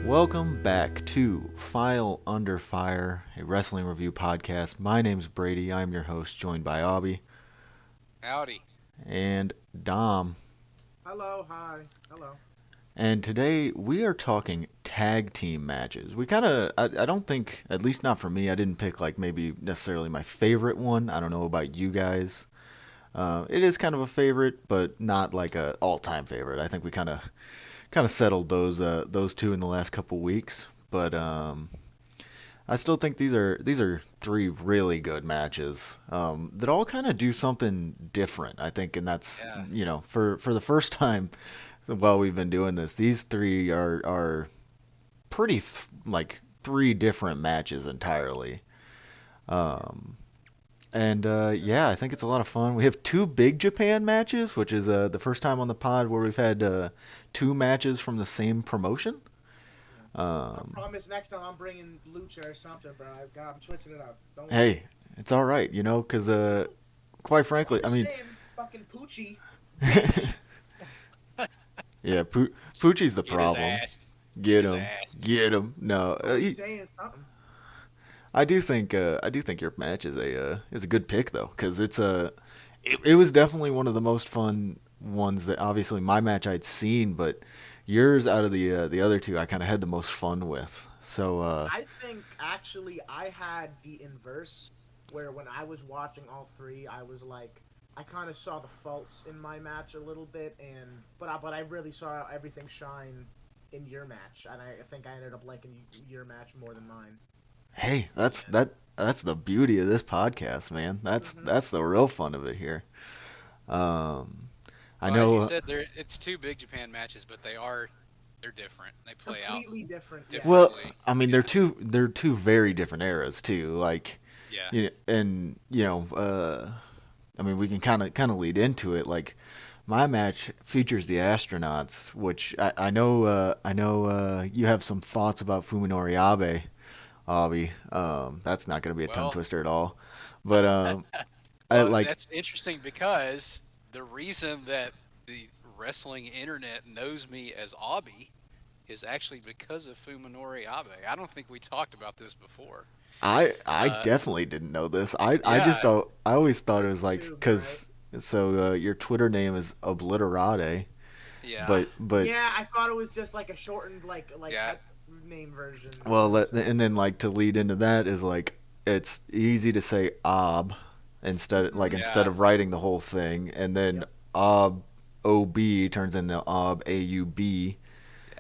Welcome back to File Under Fire, a wrestling review podcast. My name's Brady. I'm your host, joined by Abby Howdy. and Dom. Hello, hi, hello. And today we are talking tag team matches. I don't think, at least not for me, I didn't pick like maybe necessarily my favorite one. I don't know about you guys. It is kind of a favorite, but not like a all-time favorite. I think we kind of settled those two in the last couple weeks. But I still think these are three really good matches that all kind of do something different. I think, and that's Yeah. for the first time while we've been doing this, these three are pretty like three different matches entirely. Um, and yeah, I think it's a lot of fun. We have two Big Japan matches, which is the first time on the pod where we've had two matches from the same promotion. Yeah. I Um, promise next time I'm bringing Lucha or something, bro. I'm switching it up. Don't worry. hey, it's all right, because quite I'm frankly, I just mean, saying, fucking Poochie, bitch. yeah, Poochie's the Get his problem. ass. Get Get his him, ass. get him. No, Always saying something. I do think your match is a good pick though, because it was definitely one of the most fun ones that obviously my match I'd seen, but yours out of the other two I kind of had the most fun with. So I think actually I had the inverse, where when I was watching all three, I was like, I kind of saw the faults in my match a little bit, and but I really saw everything shine in your match, and I think I ended up liking your match more than mine. hey, that's Yeah. that's the beauty of this podcast, man. That's Hmm. that's the real fun of it here. Um, I Well, as you know. said, it's two Big Japan matches, but they're different. They play out Completely different, yeah. Well, differently. I mean, they're Yeah. two very different eras too. Like, Yeah. and I mean, we can kind of lead into it. Like, my match features the astronauts, which I know you have some thoughts about Fuminori Abe, Avi. That's not going to be a tongue Well, twister at all. But I well, like, that's interesting because the reason that the wrestling internet knows me as Obby is actually because of Fuminori Abe. I don't think we talked about this before. I Uh, definitely didn't know this. I just yeah, I always thought it It's was like assumed, right? because your Twitter name is Obliterate. yeah, But Yeah, I thought it was just like a shortened like yeah. cat name version. well, So and then like to lead into that is like it's easy to say instead Yeah, of writing the whole thing, and then yep. ob ob turns into aub,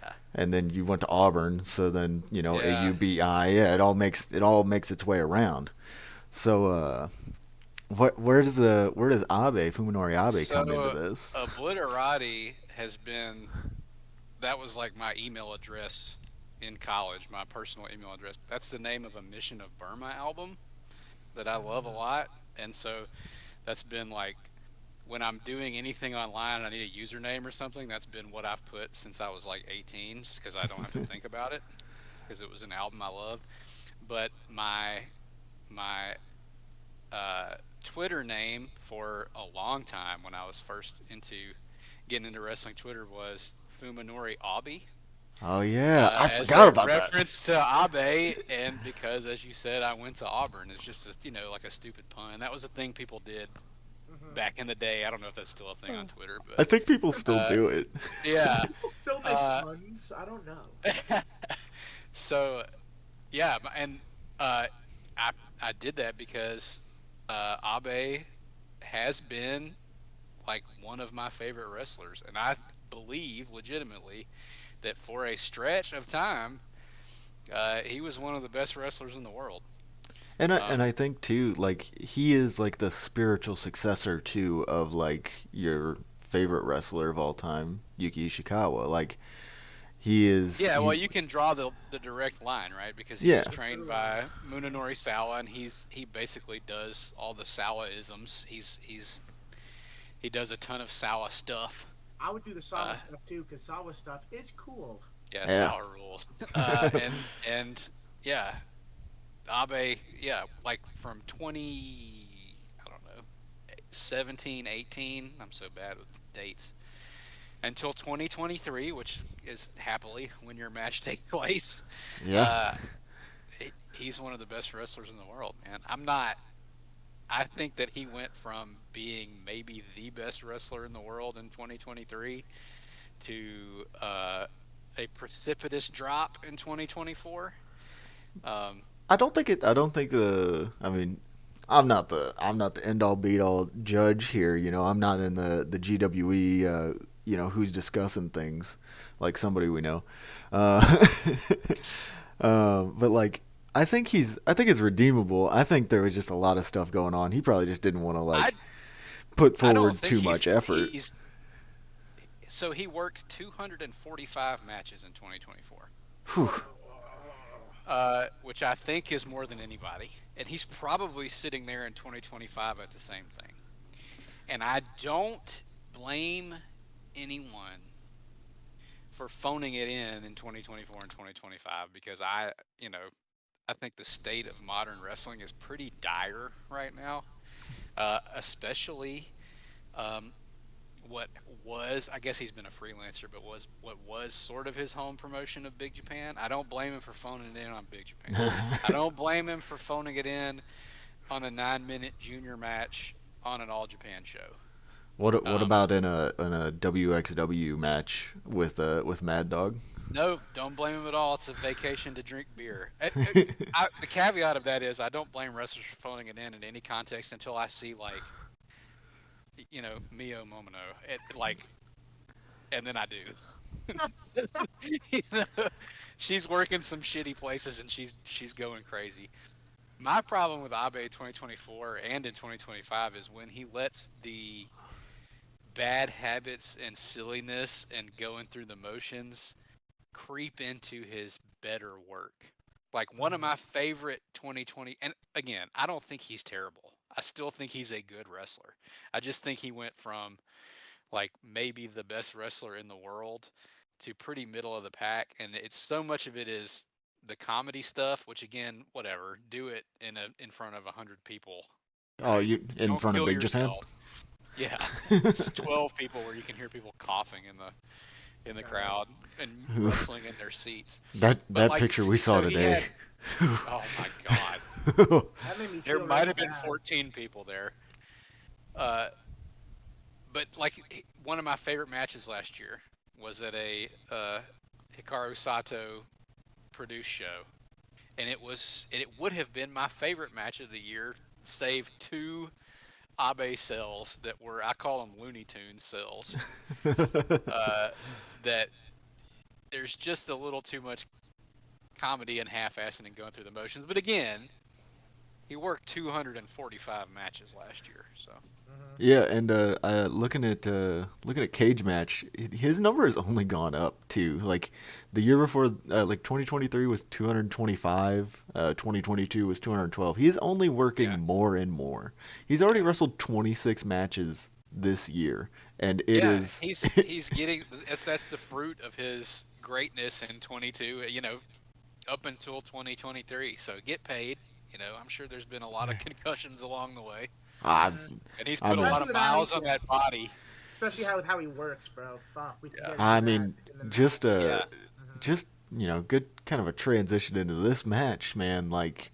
yeah, and then you went to Auburn, so then yeah. aubi. Yeah, it all makes its way around. So where does Abe Fuminori Abe come into So this? obliterati has been that was like my email address in college, my personal email address. That's the name of a Mission of Burma album that I love a Mm. lot, and so that's been like when I'm doing anything online and I need a username or something. That's been what I've put since I was like 18, just because I don't have to think about it because it was an album I loved. But my uh, Twitter name for a long time when I was first into getting into wrestling Twitter was Fuminori Abe, Oh yeah, I as forgot a about that. reference to Abe, and because, as you said, I went to Auburn. It's just like a stupid pun. That was a thing people did Hmm. back in the day. I don't know if that's still a thing on Twitter, I but think people still uh, do it. yeah. People still make Uh, puns. I don't know. so yeah, and uh, I I did that because Abe has been like one of my favorite wrestlers, and I believe legitimately that for a stretch of time, he was one of the best wrestlers in the world. And I think too, like he is like the spiritual successor too of like your favorite wrestler of all time, Yuki Ishikawa. Like he is Yeah, well, he you can draw the direct line, right? Because he was yeah. The trained through line. by Hmm. Munenori Sawa, and he basically does all the Sawa isms. He does a ton of Sawa stuff. I would do the Sawa Uh, stuff too, because Sawa stuff is cool. yeah, Yeah. Sawa rules. And yeah, Abe, yeah, like from 20, I don't know, 17, 18. I'm so bad with dates. until 2023, which is happily when your match takes place. Yeah. Uh, he's one of the best wrestlers in the world, man. I'm not. I think that he went from being maybe the best wrestler in the world in 2023 to a precipitous drop in 2024. Um, I don't think the. I mean, I'm not the end all beat all judge here. You know, I'm not in the GWE. You know, who's discussing things like somebody we know. Uh, but like, I think it's redeemable. I think there was just a lot of stuff going on. He probably just didn't want to I like put I don't forward think too much effort. he's so he worked 245 matches in 2024, Whew. which I think is more than anybody, and he's probably sitting there in 2025 at the same thing. And I don't blame anyone for phoning it in 2024 and 2025 because I think the state of modern wrestling is pretty dire right now, especially um, what was, I guess he's been a freelancer, but was what was sort of his home promotion of Big Japan. I don't blame him for phoning it in on Big Japan. I don't blame him for phoning it in on a 9 minute junior match on an All Japan show. What Um, about in a WXW match with Mad Dog? no, don't blame him at all. It's a vacation to drink beer. The caveat of that is I don't blame wrestlers for phoning it in any context until I see like Mio Momono, and then I do. You know, she's working some shitty places and she's going crazy. My problem with Abe 2024 and in 2025 is when he lets the bad habits and silliness and going through the motions creep into his better work. Like one of my favorite 2020, and again, I don't think he's terrible. I still think he's a good wrestler. I just think he went from like maybe the best wrestler in the world to pretty middle of the pack, and it's so much of it is the comedy stuff, which again, whatever, do it in front of 100 people, Oh, right? you in Don't front of kill Big Japan? yourself. Yeah, it's 12 people where you can hear people coughing in the God. crowd and wrestling in their seats. But That like, picture we saw so he today. had, oh my God, That made me there feel might really have been bad. 14 people there. Uh, but like one of my favorite matches last year was at a Hikaru Sato produced show, and it would have been my favorite match of the year, save two Abe cells that were, I call them Looney Tunes cells. Uh, that there's just a little too much comedy and half-assing and going through the motions. But again, he worked 245 matches last year, so Hmm. Yeah, and looking at Cage Match, his number has only gone up too. Like the year before, like 2023 was 225, 2022 was 212. He's only yeah, working more and more. He's already yeah, wrestled 26 matches this year, and it yeah. is He's getting that's the fruit of his greatness in 22. Up until 2023. So get paid. I'm sure there's been a lot of concussions along the way, I've Hmm. and he's put a I'm lot Especially of with how miles on that body. especially how with how he works, bro. Fuck, we can Yeah, get into I that mean in the just match. uh yeah, Hmm. just good kind of a transition into this match, man. Like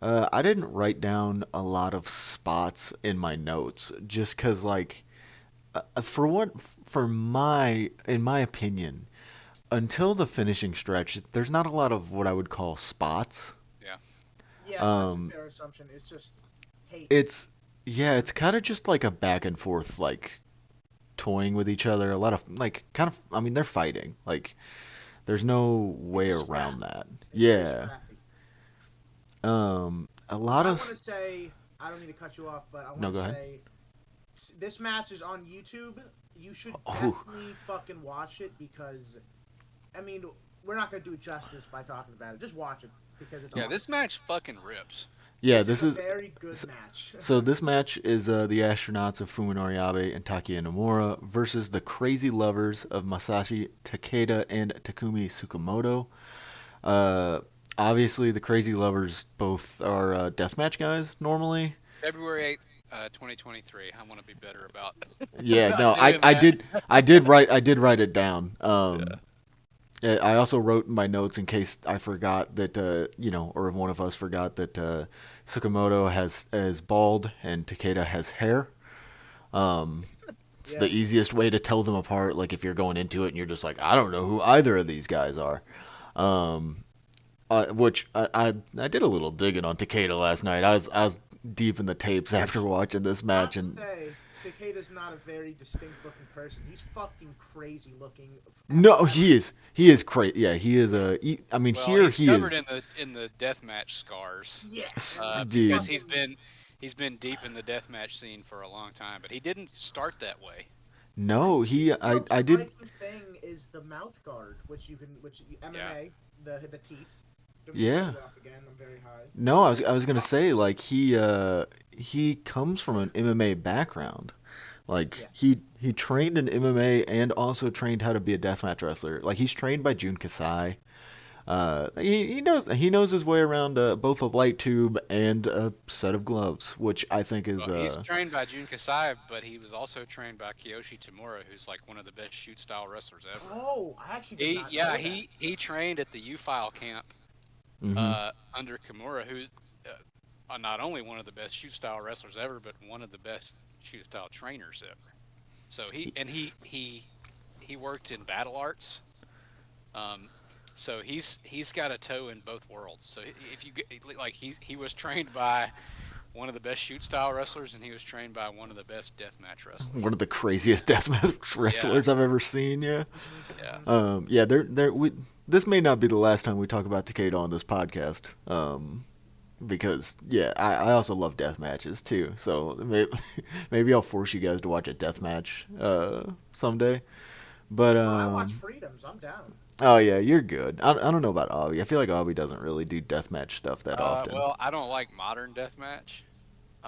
I didn't write down a lot of spots in my notes just 'cause like for what for my in my opinion until the finishing stretch there's not a lot of what I would call spots. yeah, Yeah, no, that's a Um fair assumption. It's just hate. it's yeah, Hmm. it's kind of just like a back and forth like toying with each other. A lot of like kind of I mean they're fighting. Like there's no It's way a scrap. around that. It's very Yeah. scrappy. A Which lot I of want to say, I don't mean to cut you off, but I no want to go ahead. say this match is on YouTube. You should Oh, definitely fucking watch it because, I mean, we're not gonna do it justice by talking about it. Just watch it because it's yeah. awesome. This match fucking rips. yeah, This is this a is very good match. so this match is the astronauts of Fuminori Abe and Takia Nomura versus the crazy lovers of Masashi Takeda and Takumi Tsukamoto. Uh, obviously the crazy lovers both are deathmatch guys normally. February 8th, 2023. I want to be better about Yeah, about no, I doing I that. did I did write it down. I also wrote in my notes in case I forgot that or if one of us forgot that Tsukamoto has is bald and Takeda has hair. Um, it's the Yeah. easiest way to tell them apart. Like if you're going into it and you're just like, I don't know who either of these guys are. Um, which I did a little digging on Takeda last night. I was deep in the tapes after Which, watching this match, not to and say, Takeda's not a very distinct looking person. He's fucking crazy looking as no, ever. he is crazy. Yeah, he is Yeah. I mean, Well, here he's he covered is, in the deathmatch scars, Yeah. And like the because dude. fucking he's been deep in the deathmatch scene for a long time. But he didn't start that way. I No, think he the most I did. striking thing is the mouth guard, which Yeah. MMA, the teeth. Don't mean to cut Yeah. you off again. I'm very high. No, I was gonna say like he comes from an MMA background. Like Yes. he trained in MMA and also trained how to be a deathmatch wrestler. Like he's trained by Jun Kasai. He knows his way around both a light tube and a set of gloves, which I think is Well, he's trained by Jun Kasai, but he was also trained by Kiyoshi Tamura, who's like one of the best shoot style wrestlers ever. Oh, I actually did He not yeah know that. he trained at the U File camp hmm under Kimura, who's not only one of the best shoot style wrestlers ever, but one of the best shoot style trainers ever. So he worked in battle arts. Um, so he's got a toe in both worlds. So if you like he was trained by one of the best shoot style wrestlers, and he was trained by one of the best deathmatch wrestlers. One of the craziest deathmatch Yeah, wrestlers I've ever seen. Yeah. yeah. Yeah. This may not be the last time we talk about Takeda on this podcast. Because yeah, I also love death matches too. So maybe I'll force you guys to watch a death match someday. But No, I watch Freedoms. I'm down. oh yeah, you're good. I don't know about Avi. I feel like Avi doesn't really do deathmatch stuff that often. Well, I don't like modern deathmatch.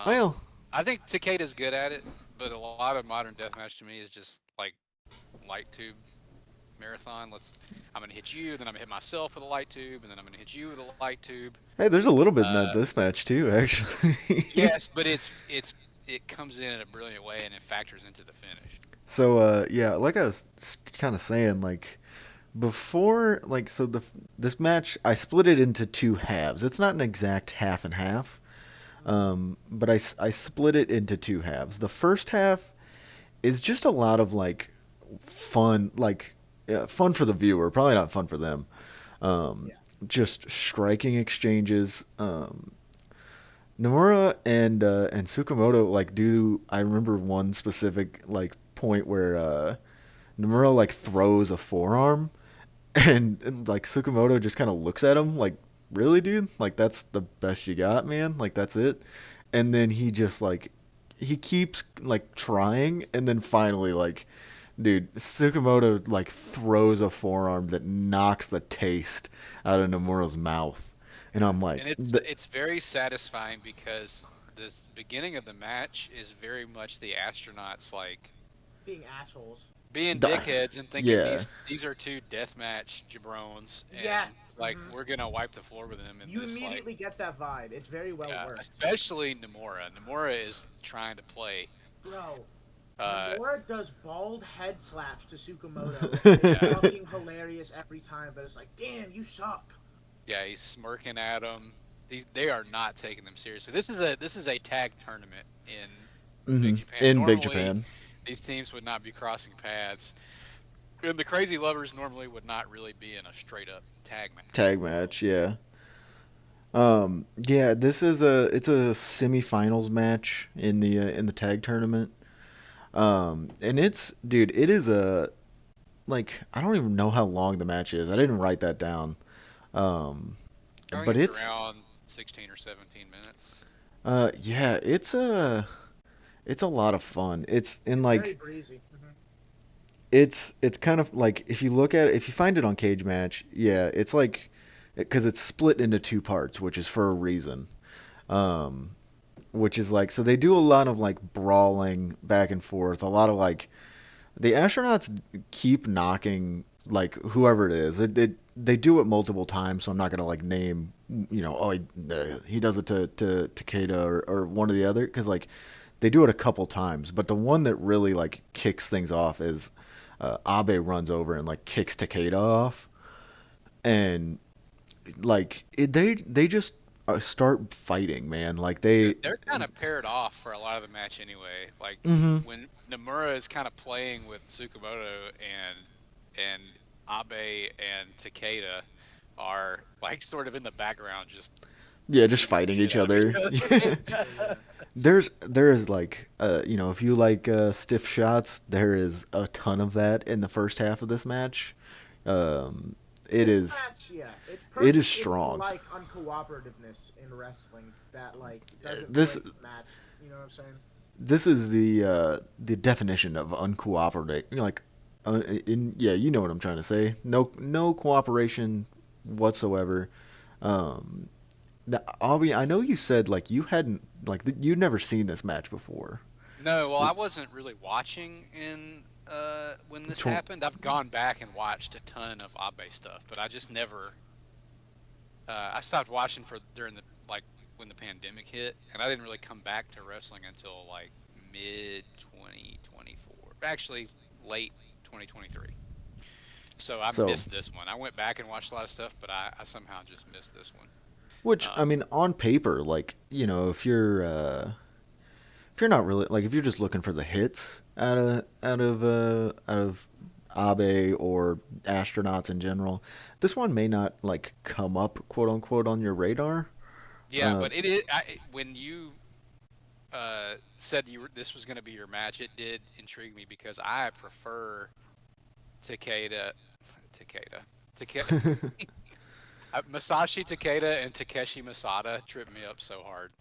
Well, I think Takeda's good at it, but a lot of modern deathmatch to me is just like light tube marathon. I'm gonna hit you, then I'm gonna hit myself with a light tube, and then I'm gonna hit you with a light tube. hey, there's a little bit in Uh, this match too, actually. yes, but it comes in a brilliant way and it factors into the finish. So yeah, like I was kind of saying, like before, like so this match I split it into two halves. It's not an exact half and half. But I split it into two halves. The first half is just a lot of like fun, like fun for the viewer, probably not fun for them. Um, Yeah. just striking exchanges. Nomura and Tsukamoto like do. I remember one specific like point where Nomura like throws a forearm and like Tsukamoto just kind of looks at him like, really, dude? Like that's the best you got, man? Like that's it? And then he just like he keeps like trying and then finally like dude, Tsukamoto like throws a forearm that knocks the taste out of Nomura's mouth. And I'm like, And it's very satisfying because the beginning of the match is very much the astronauts like Being assholes. being the dickheads and thinking yeah. these are two deathmatch jabrones, and Yes. like we're gonna wipe the floor with them in You this like immediately get that vibe. It's very well yeah, worked. especially Nomura. Nomura is trying to play. Bro, Uh, Nomura does bald head slaps to Tsukamoto, and it's yeah, fucking hilarious every time. But it's like, damn, you suck. yeah, he's smirking at them. They are not taking them seriously. This is a tag tournament in Big Japan. In Big Normally, Japan. these teams would not be crossing paths. And the Crazy Lovers normally would not really be in a straight up tag match. Tag match, yeah. Yeah, this is it's a semifinals match in the tag tournament. And it's dude, it is a like I don't even know how long the match is. I didn't write that down. Um, I think but it's it's around 16 or 17 minutes. yeah, it's a lot of fun. It's in It's very like breezy. it's kind of like if you look at it, if you find it on Cage Match, yeah, it's like because it's split into two parts, which is for a reason. Um, which is like so they do a lot of like brawling back and forth, a lot of like the astronauts keep knocking like whoever it is. They do it multiple times, so I'm not gonna like name oh he does it to Takeda or one or the other because like they do it a couple times, but the one that really like kicks things off is Abe runs over and like kicks Takeda off, and they just start fighting, man. Like They're kind of paired off for a lot of the match anyway. Like hmm when Nomura is kind of playing with Tsukamoto and Abe and Takeda are like sort of in the background just yeah, just beating the fighting shit each out of each other. other. Yeah. There is like if you like stiff shots, there is a ton of that in the first half of this match. Um, it This is match, yeah, it's it is perfect if you strong. like uncooperativeness in wrestling that like doesn't This break the match. You know what I'm saying? this is the definition of uncooperative. Like, yeah, you know what I'm trying to say. No cooperation whatsoever. Um, Now, Aubrey, I know you said like you hadn't like you'd never seen this match before. No, well, I wasn't really watching in when this Tw- happened. I've gone back and watched a ton of Abe stuff, but I just never I stopped watching for during the like when the pandemic hit, and I didn't really come back to wrestling until like mid 2024. Actually, late 2023. So I So, missed this one. I went back and watched a lot of stuff, but I somehow just missed this one. which I Um, mean, on paper, like if you're not really like if you're just looking for the hits out of Abe or astronauts in general, this one may not like come up quote unquote on your radar. yeah, Uh, but it is when you said this was going to be your match, it did intrigue me because I prefer Takeda, Takeda, Take, Masashi Takeda and Takeshi Masada trip me up so hard.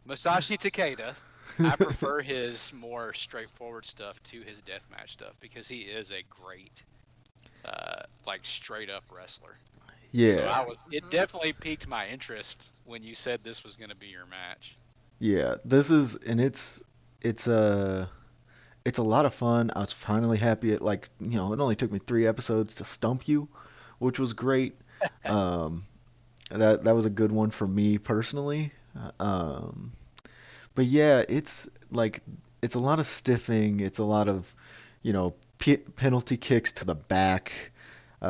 Masashi Takeda, I prefer his more straightforward stuff to his deathmatch stuff because he is a great, like straight up wrestler. So yeah, I Yeah. was, it definitely piqued my interest when you said this was going to be your match. yeah. This is and it's it's a lot of fun. I was finally happy at like it only took me 3 episodes to stump you, which was great. Um, that was a good one for me personally. Um, but yeah, it's like it's a lot of stiffing. It's a lot of penalty kicks to the back.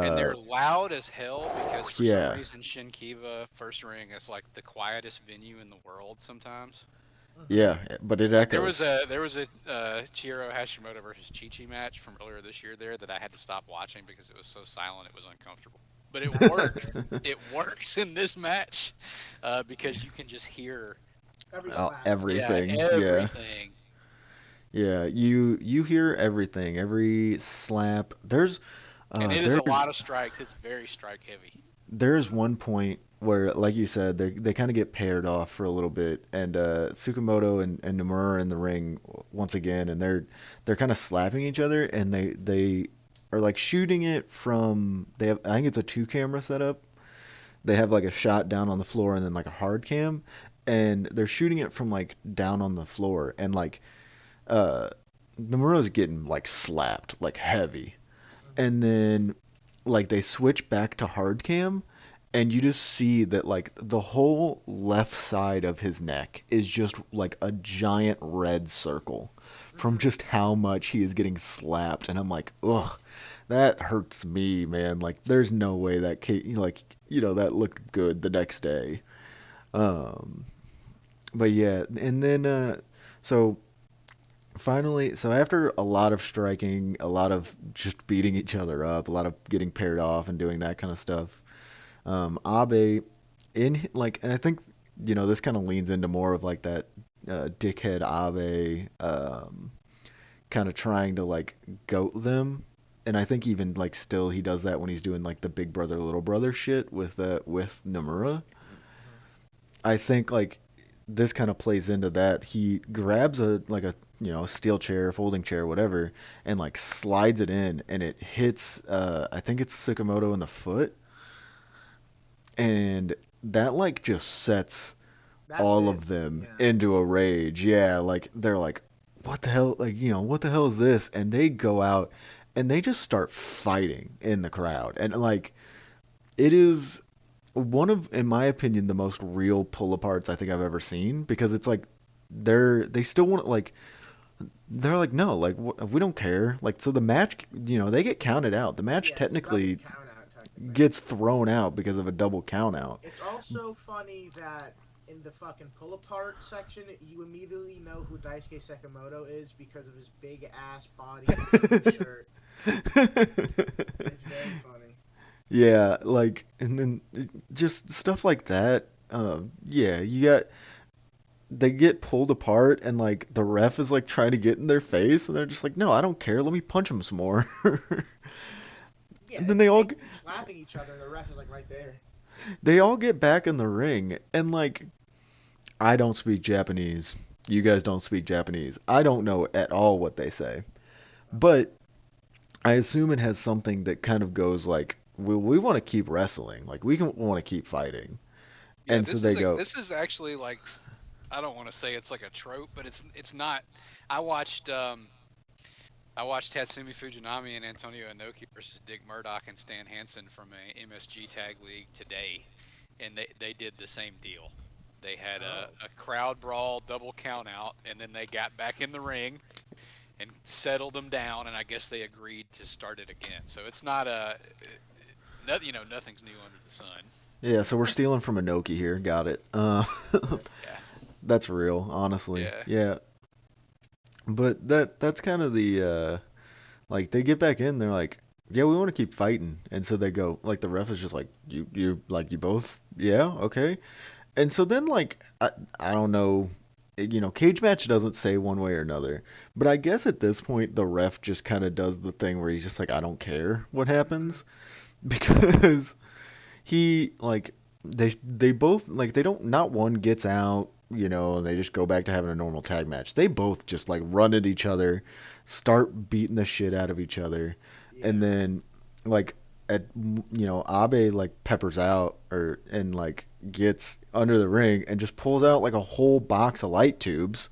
And Uh, they're loud as hell because for some yeah, reason Shinkiba First Ring is like the quietest venue in the world sometimes. Hmm. yeah, but it Like echoes. there was a Chiro Hashimoto versus Chi Chi match from earlier this year there that I had to stop watching because it was so silent it was uncomfortable. But it works. It works in this match because you can just hear Every slap. yeah Everything. Yeah. everything. Yeah, you hear everything, every slap. And it is a There's lot of strikes. It's very strike heavy. there's one point where, like you said, they kind of get paired off for a little bit, and Tsukamoto and Nomura are in the ring once again, and they're kind of slapping each other, and they are like shooting it from they have I think it's a two camera setup. They have like a shot down on the floor and then like a hard cam, and they're shooting it from like down on the floor, and like uh Nomura's getting like slapped like heavy, Hmm. and then like they switch back to hard cam, and you just see that like the whole left side of his neck is just like a giant red circle from Hmm. just how much he is getting slapped, and I'm like, ugh, that hurts me, man. Like there's no way that like that looked good the next day. um but yeah, and then so finally, so after a lot of striking, a lot of just beating each other up, a lot of getting paired off and doing that kind of stuff, Abe and I think this kind of leans into more of like that dickhead Abe kind of trying to like goat them, and I think even like still he does that when he's doing like the big brother little brother shit with Nomura. Hmm. I think like this kind of plays into that. He grabs a steel chair, folding chair, whatever, and like slides it in, and it hits I think it's Sakamoto in the foot, and that like just sets That's all it. of them Yeah. into a rage. Yeah, like they're like, what the hell? Like what the hell is this? And they go out and they just start fighting in the crowd, and like it is one of, in my opinion, the most real pull aparts I think I've ever seen, because it's like they still want like they're like no, like we don't care. Like so the match, they get counted out. The match Yeah, it's a double technically count out technically. gets thrown out because of a double count out. It's also funny that in the fucking pull apart section, you immediately know who Daisuke Sekimoto is because of his big ass body and pink shirt. It's very funny. Yeah, like, and then just stuff like that. Yeah, they get pulled apart, and like the ref is like trying to get in their face, and they're just like, no, I don't care. Let me punch him some more. Yeah, And then they they all keep slapping each other, and the ref is like right there. they all get back in the ring, and like, I don't speak Japanese. You guys don't speak Japanese. I don't know at all what they say, but I assume it has something that kind of goes like, we want to keep wrestling, like we want to keep fighting, Yeah, and so they go, this is actually like I don't want to say it's like a trope, but it's not. I watched I watched Tatsumi Fujinami and Antonio Inoki versus Dick Murdoch and Stan Hansen from a MSG Tag League today, and they did the same deal. They had Oh, a crowd brawl, double count out, and then they got back in the ring and settled them down, and I guess they agreed to start it again. So it's not nothing's new under the sun. yeah, so we're stealing from Inoki here. Got it. Yeah, That's real, honestly. yeah, Yeah, but that's kind of the like they get back in, they're like, yeah, we want to keep fighting, and so they go like the ref is just like, you both, yeah, okay, and so then like I don't know, cage match doesn't say one way or another, but I guess at this point the ref just kind of does the thing where he's just like, I don't care what happens because he like they both like they don't not one gets out, and they just go back to having a normal tag match. They both just like run at each other, start beating the shit out of each other, and yeah. then like at Abe like peppers out or and like gets under the ring and just pulls out like a whole box of light tubes,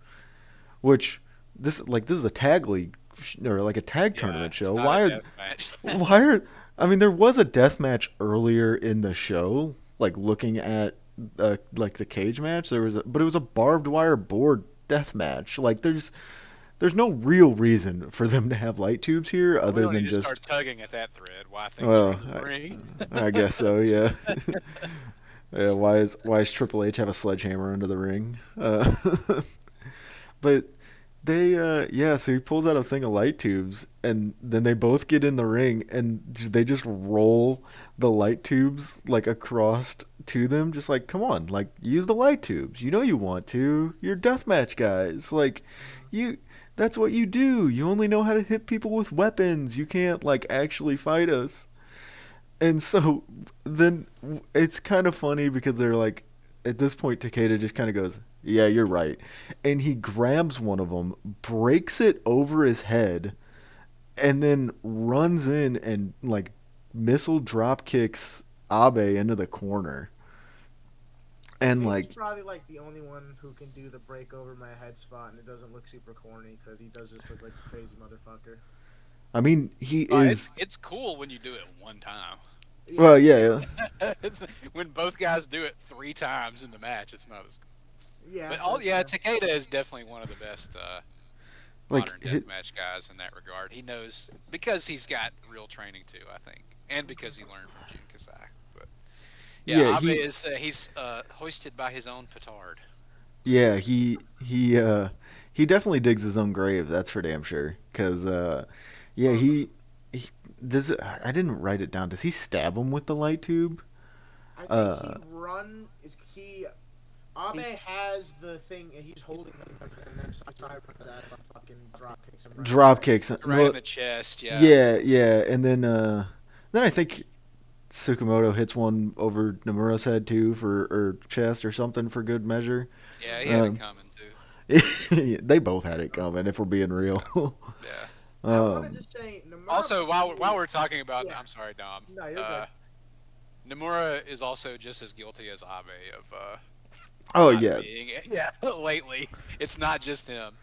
which this is a tag league or like a tag yeah. tournament It's show. not a Why are death match. why are I mean, there was a death match earlier in the show, like looking at like the cage match. But it was a barbed wire board death match. Like there's no real reason for them to have light tubes here We other don't need than to start just tugging at that thread. Why things are well, in the ring. I guess so, yeah. Yeah, why is Triple H have a sledgehammer under the ring? But they yeah, so he pulls out a thing of light tubes and then they both get in the ring and they just roll the light tubes like across to them, just like, come on, like use the light tubes. You know you want to. You're deathmatch guys. Like Mhm. you that's what you do. You only know how to hit people with weapons. You can't like actually fight us. And so then it's kind of funny because they're like, at this point, Takeda just kind of goes, yeah, you're right. And he grabs one of them, breaks it over his head, and then runs in and like missile drop kicks Abe into the corner. And Takeda's like, probably like the only one who can do the break over my head spot, and it doesn't look super corny because he does just look like a crazy motherfucker. I mean, he It's is, it's cool when you do it one time. Yeah, well, yeah, It's when both guys do it 3 times in the match. It's not as. yeah, But that's yeah, fair. Takeda is definitely one of the best like, modern deathmatch guys in that regard. He knows because he's got real training too, I think, and because he learned from Jun Kasai. But yeah, yeah, Abe he, is he's hoisted by his own petard. yeah, he definitely digs his own grave. That's for damn sure. Cause yeah, he does. I didn't write it down. Does he stab him with the light tube? I think Uh, he run is he. Abe has the thing, and he's holding him, and then Sakai runs at him and fucking drop kicks him right in the drop face. kicks. Right in Well, the chest, yeah. yeah, yeah, and then I think Tsukamoto hits one over Nomura's head too for or chest or something for good measure. Yeah, he had it Um, coming too. they both had it coming if we're being real. Yeah. I want to um, just say Nomura Also, while probably. we're talking about, Yeah, I'm sorry, Dom. no, you're good. Nomura is also just as guilty as Abe of oh not yeah, being. Yeah, lately it's not just him.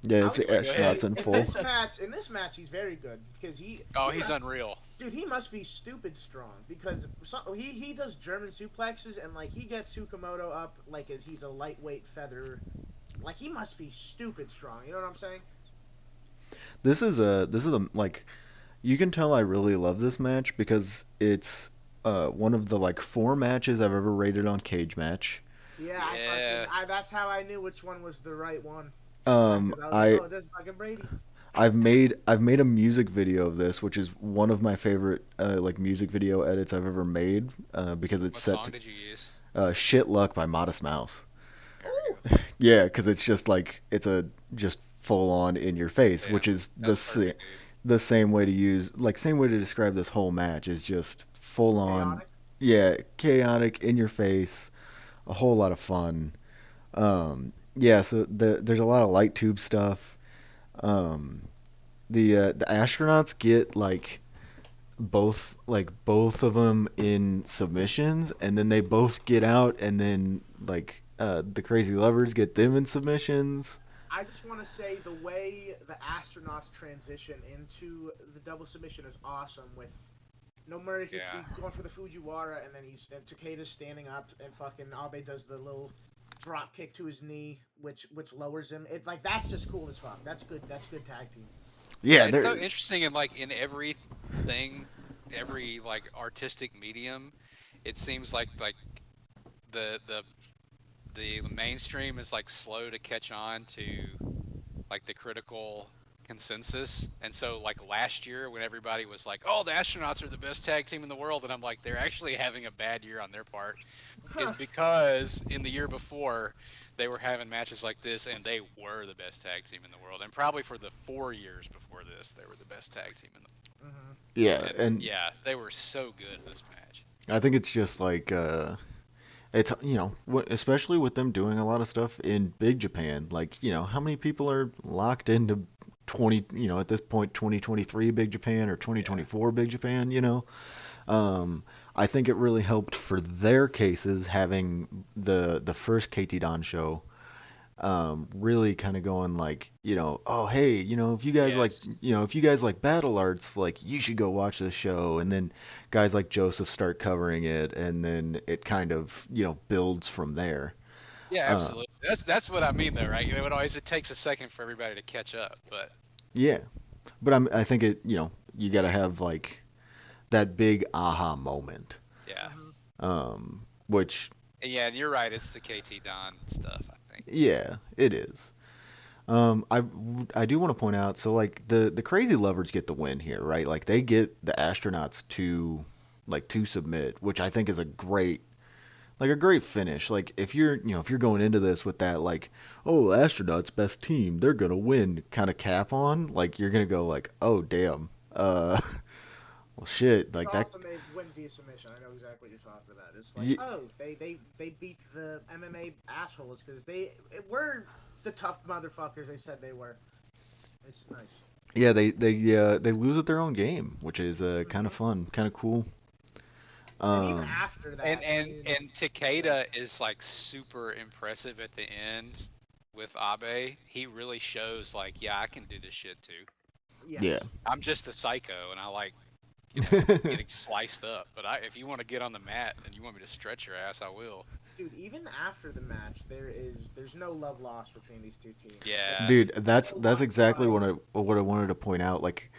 yeah, I it's would the Anyway, go ahead. astronauts in full. in this match, he's very good because Oh, he he's must unreal. dude he must be stupid strong because he does German suplexes and like he gets Tsukamoto up like he's a lightweight feather like he must be stupid strong. You know what I'm saying? This is a like you can tell I really love this match because it's one of the like four matches I've ever rated on Cage Match. Yeah, Yeah. that's how I knew which one was the right one. Um, Because I was like, I oh, this is fucking Brady. I've made a music video of this, which is one of my favorite like music video edits I've ever made because it's What set song to did you use? "Shit Luck" by Modest Mouse. There we Oh, go. Yeah, because it's just like it's a just full on in your face, Yeah, which is that's perfect, dude. the same way to use like same way to describe this whole match is just full on, chaotic. yeah, chaotic in your face, a whole lot of fun. Yeah, so there's a lot of light tube stuff. Um, the astronauts get both of them in submissions, and then they both get out, and then the crazy lovers get them in submissions. I just want to say the way the astronauts transition into the double submission is awesome. With Nomura, Yeah. he's going for the Fujiwara, and then and Takeda's standing up, and fucking Abe does the little drop kick to his knee, which lowers him. It like that's just cool as fuck. That's good. That's good tag team. Yeah, Yeah, it's they're so interesting in like in everything, every like artistic medium, it seems like the the the mainstream is like slow to catch on to like the critical consensus. And so like last year when everybody was like, "Oh, the astronauts are the best tag team in the world," and I'm like, they're actually having a bad year on their part, is Huh. because in the year before they were having matches like this and they were the best tag team in the world. And probably for the 4 years before this, they were the best tag team in the Mm-hmm. world. yeah, And and yeah, they were so good in this match. I think it's just it's especially with them doing a lot of stuff in Big Japan. Like how many people are locked into 20 at this point 2023 Big Japan or Yeah. 2024 Big Japan. I think it really helped for their cases having the first KT Don show really kind of going like, oh hey, Yes. if you guys like battle arts, like you should go watch this show, and then guys like Joseph start covering it, and then it kind of builds from there. Yeah, Uh, absolutely. That's what I mean though, right? It takes a second for everybody to catch up, but yeah, but I think you got to have like that big aha moment, yeah. Mm-hmm. which And yeah, and you're right. It's the KT Don stuff, I think. yeah, it is. I do want to point out, so like the crazy lovers get the win here, right? Like they get the astronauts to submit, which I think is a great finish. Like if you're going into this with that like, oh, astronauts best team, they're gonna win kind of cap on, like you're gonna go like, oh damn, well shit, It's like that. awesome they win via submission. I know exactly what you're talking about. It's like, y- oh, they beat the MMA assholes because they were the tough motherfuckers they said they were. It's nice. Yeah, they lose at their own game, which is kind of Hmm. fun, kind of cool. And even Um, after And that, I and mean, and Takeda is like super impressive at the end with Abe. He really shows like, yeah, I can do this shit too. yeah. yes, I'm just a psycho, and I like, getting sliced up. But if you want to get on the mat and you want me to stretch your ass, I will. dude. Even after the match, there's no love lost between these two teams. It's Yeah. Dude, so that's much exactly fun. what I wanted to point out. Like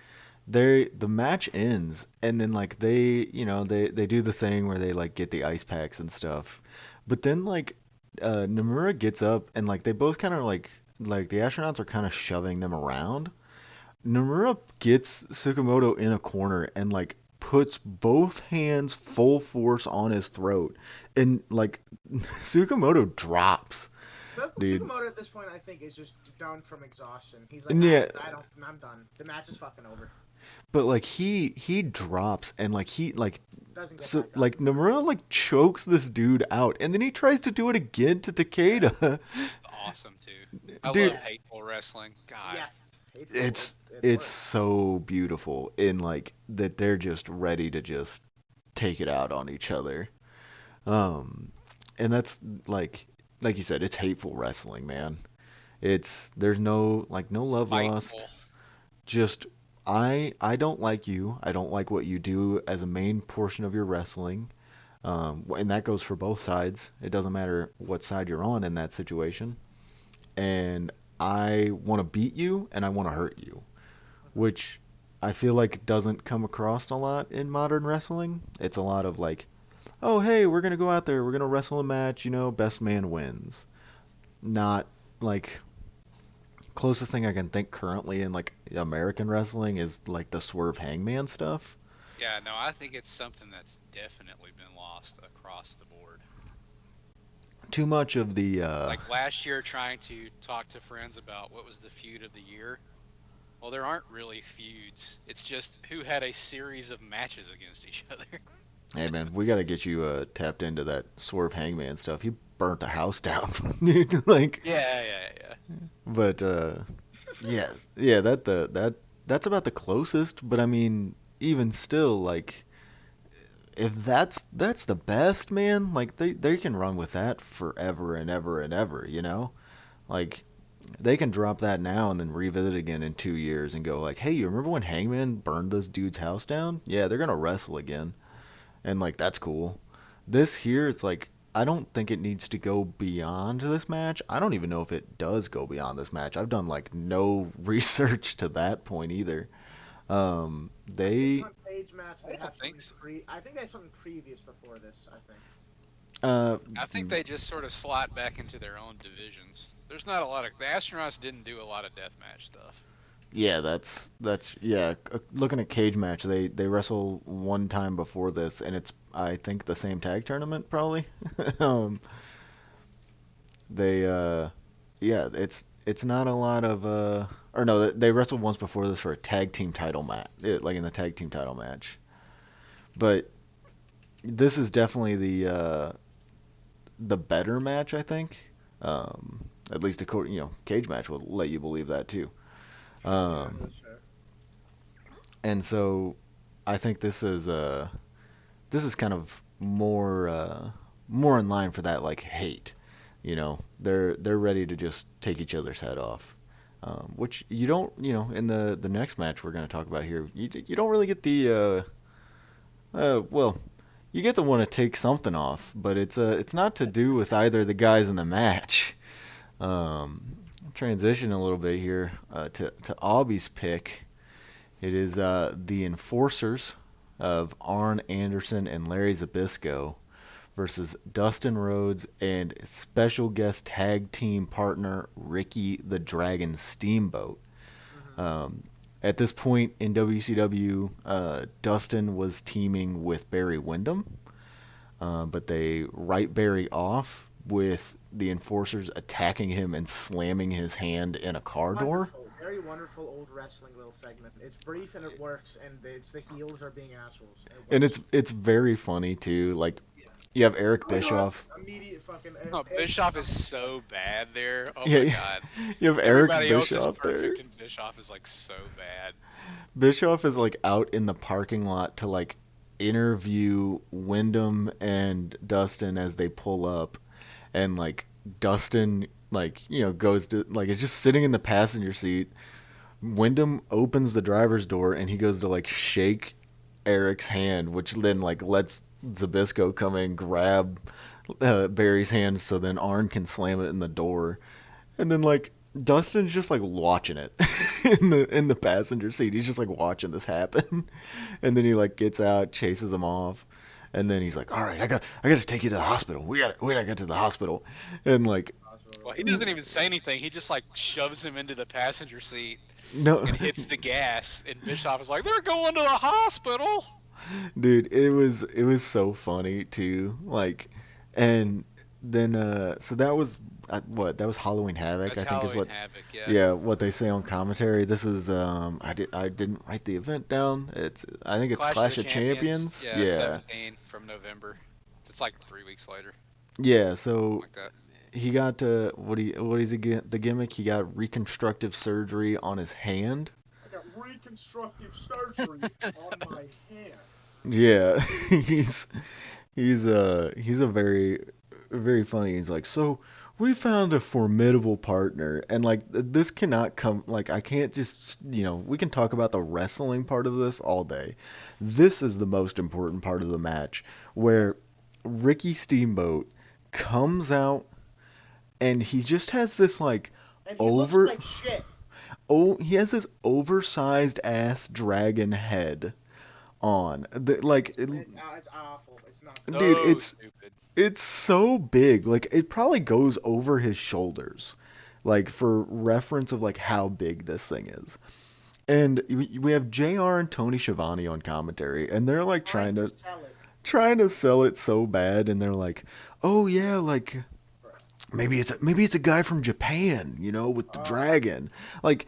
the match ends, and then like they do the thing where they like get the ice packs and stuff, but then like Nomura gets up and like they both kind of like the astronauts are kind of shoving them around. Nomura gets Tsukamoto in a corner and like puts both hands full force on his throat, and like Tsukamoto drops, dude. Sukamoto at this point, I think, is just done from exhaustion. He's like, And yeah, I don't, I'm done. The match is fucking over. but like he drops and like he like Doesn't get so back up. like Nomura like chokes this dude out, and then he tries to do it again to Yeah. Takeda. It's awesome too. I Dude, love Yeah. hateful wrestling. God. Yes. Hateful. it's It it's works. so beautiful in like that they're just ready to just take it out on each other. Um, and that's like you said, it's hateful wrestling, man. It's there's no love lost. Spiteful. Just I don't like you. I don't like what you do as a main portion of your wrestling. And that goes for both sides. It doesn't matter what side you're on in that situation. and I want to beat you and I want to hurt you, which I feel like doesn't come across a lot in modern wrestling. It's a lot of like, oh hey, we're gonna go out there, we're gonna wrestle a match, best man wins. Not like closest thing I can think currently in like American wrestling is like the Swerve Hangman stuff. Yeah, no, I think it's something that's definitely been lost across the board. Too much of the Like last year, trying to talk to friends about what was the feud of the year. Well, there aren't really feuds. It's just who had a series of matches against each other. hey man, we gotta get you tapped into that Swerve Hangman stuff. He burnt the house down, dude. Like, Yeah, yeah, yeah. but yeah, yeah, that's about the closest. But I mean, even still, like, if that's the best, man, like they can run with that forever and ever and ever, Like they can drop that now and then revisit it again in 2 years and go like, hey, you remember when Hangman burned this dude's house down? Yeah, they're gonna wrestle again, and like that's cool. This here, it's like I don't think it needs to go beyond this match. I don't even know if it does go beyond this match. I've done like no research to that point either. I think They on Page match I they don't have think something so. I think they have something previous before this. I think. uh I think they just sort of slot back into their own divisions. There's not a lot of the astronauts didn't do a lot of deathmatch stuff. Yeah, that's yeah. Looking at cage match, they wrestle one time before this, and it's I think the same tag tournament probably. um, they yeah, it's not a lot of or no, they wrestled once before this for a tag team title match, like in the tag team title match. But this is definitely the better match, I think. At least according, cage match will let you believe that too. Yeah, Um, that's fair. and so I think this is kind of more in line for that like hate. They're ready to just take each other's head off. Which you don't, in the next match we're going to talk about here, you don't really get the well, you get the one to take something off, but it's not to do with either the guys in the match. Transition a little bit here to Aubie's pick. It is the Enforcers of Arn Anderson and Larry Zbyszko versus Dustin Rhodes and special guest tag team partner Ricky the Dragon Steamboat. Hmm. Um, at this point in WCW, Dustin was teaming with Barry Windham, but they write Barry off with the Enforcers attacking him and slamming his hand in a car door. Wonderful, very wonderful old wrestling little segment. It's brief and it works, and it's the heels are being assholes. It And works. it's very funny too. Like Yeah. you have Eric Oh my god! Bischoff. Immediate fucking Oh, Bischoff is so bad there. Oh Yeah, my yeah. god. You have Eric Everybody else is Bischoff there. perfect, and Bischoff is like so bad. Bischoff is like out in the parking lot to like interview Wyndham and Dustin as they pull up, and like Dustin like goes to like is just sitting in the passenger seat. Wyndham opens the driver's door and he goes to like shake Eric's hand, which then like lets Zabisco come in, grab Barry's hand, so then Arn can slam it in the door. And then like Dustin's just like watching it in the passenger seat. He's just like watching this happen. And then he like gets out, chases him off. And then he's like, "All right, I got to take you to the hospital. We got to get to the hospital." And like Well, he doesn't even say anything. He just like shoves him into the passenger seat no and hits the gas. And Bischoff is like, "They're going to the hospital." dude, it was so funny too. Like and then so that was what? That was Halloween Havoc, That's I think is Halloween what Havoc. Yeah. yeah, what they say on commentary. This is I didn't write the event down. I think it's Clash of Clash the of Champions. Champions. Yeah, Yeah. 17 from November. It's like 3 weeks later, Yeah, something so like that. he got what is the gimmick? He got reconstructive surgery on his hand. I got reconstructive surgery on my hand. Yeah. he's he's a very funny. He's like, "So, we found a formidable partner." And like this cannot come like I can't just, we can talk about the wrestling part of this all day. This is the most important part of the match Yes. where Ricky Steamboat comes out and he just has this like And he looks over like shit. he has this oversized ass dragon head on. It's awful. It's not good. Dude, So stupid. it's so big. Like it probably goes over his shoulders. Like for reference of like how big this thing is. And we have JR and Tony Schiavone on commentary, and they're like Trying to sell it. trying to sell it so bad, and they're like, "Oh yeah, like Bro. maybe it's a guy from Japan, you know, with the Uh, dragon." Like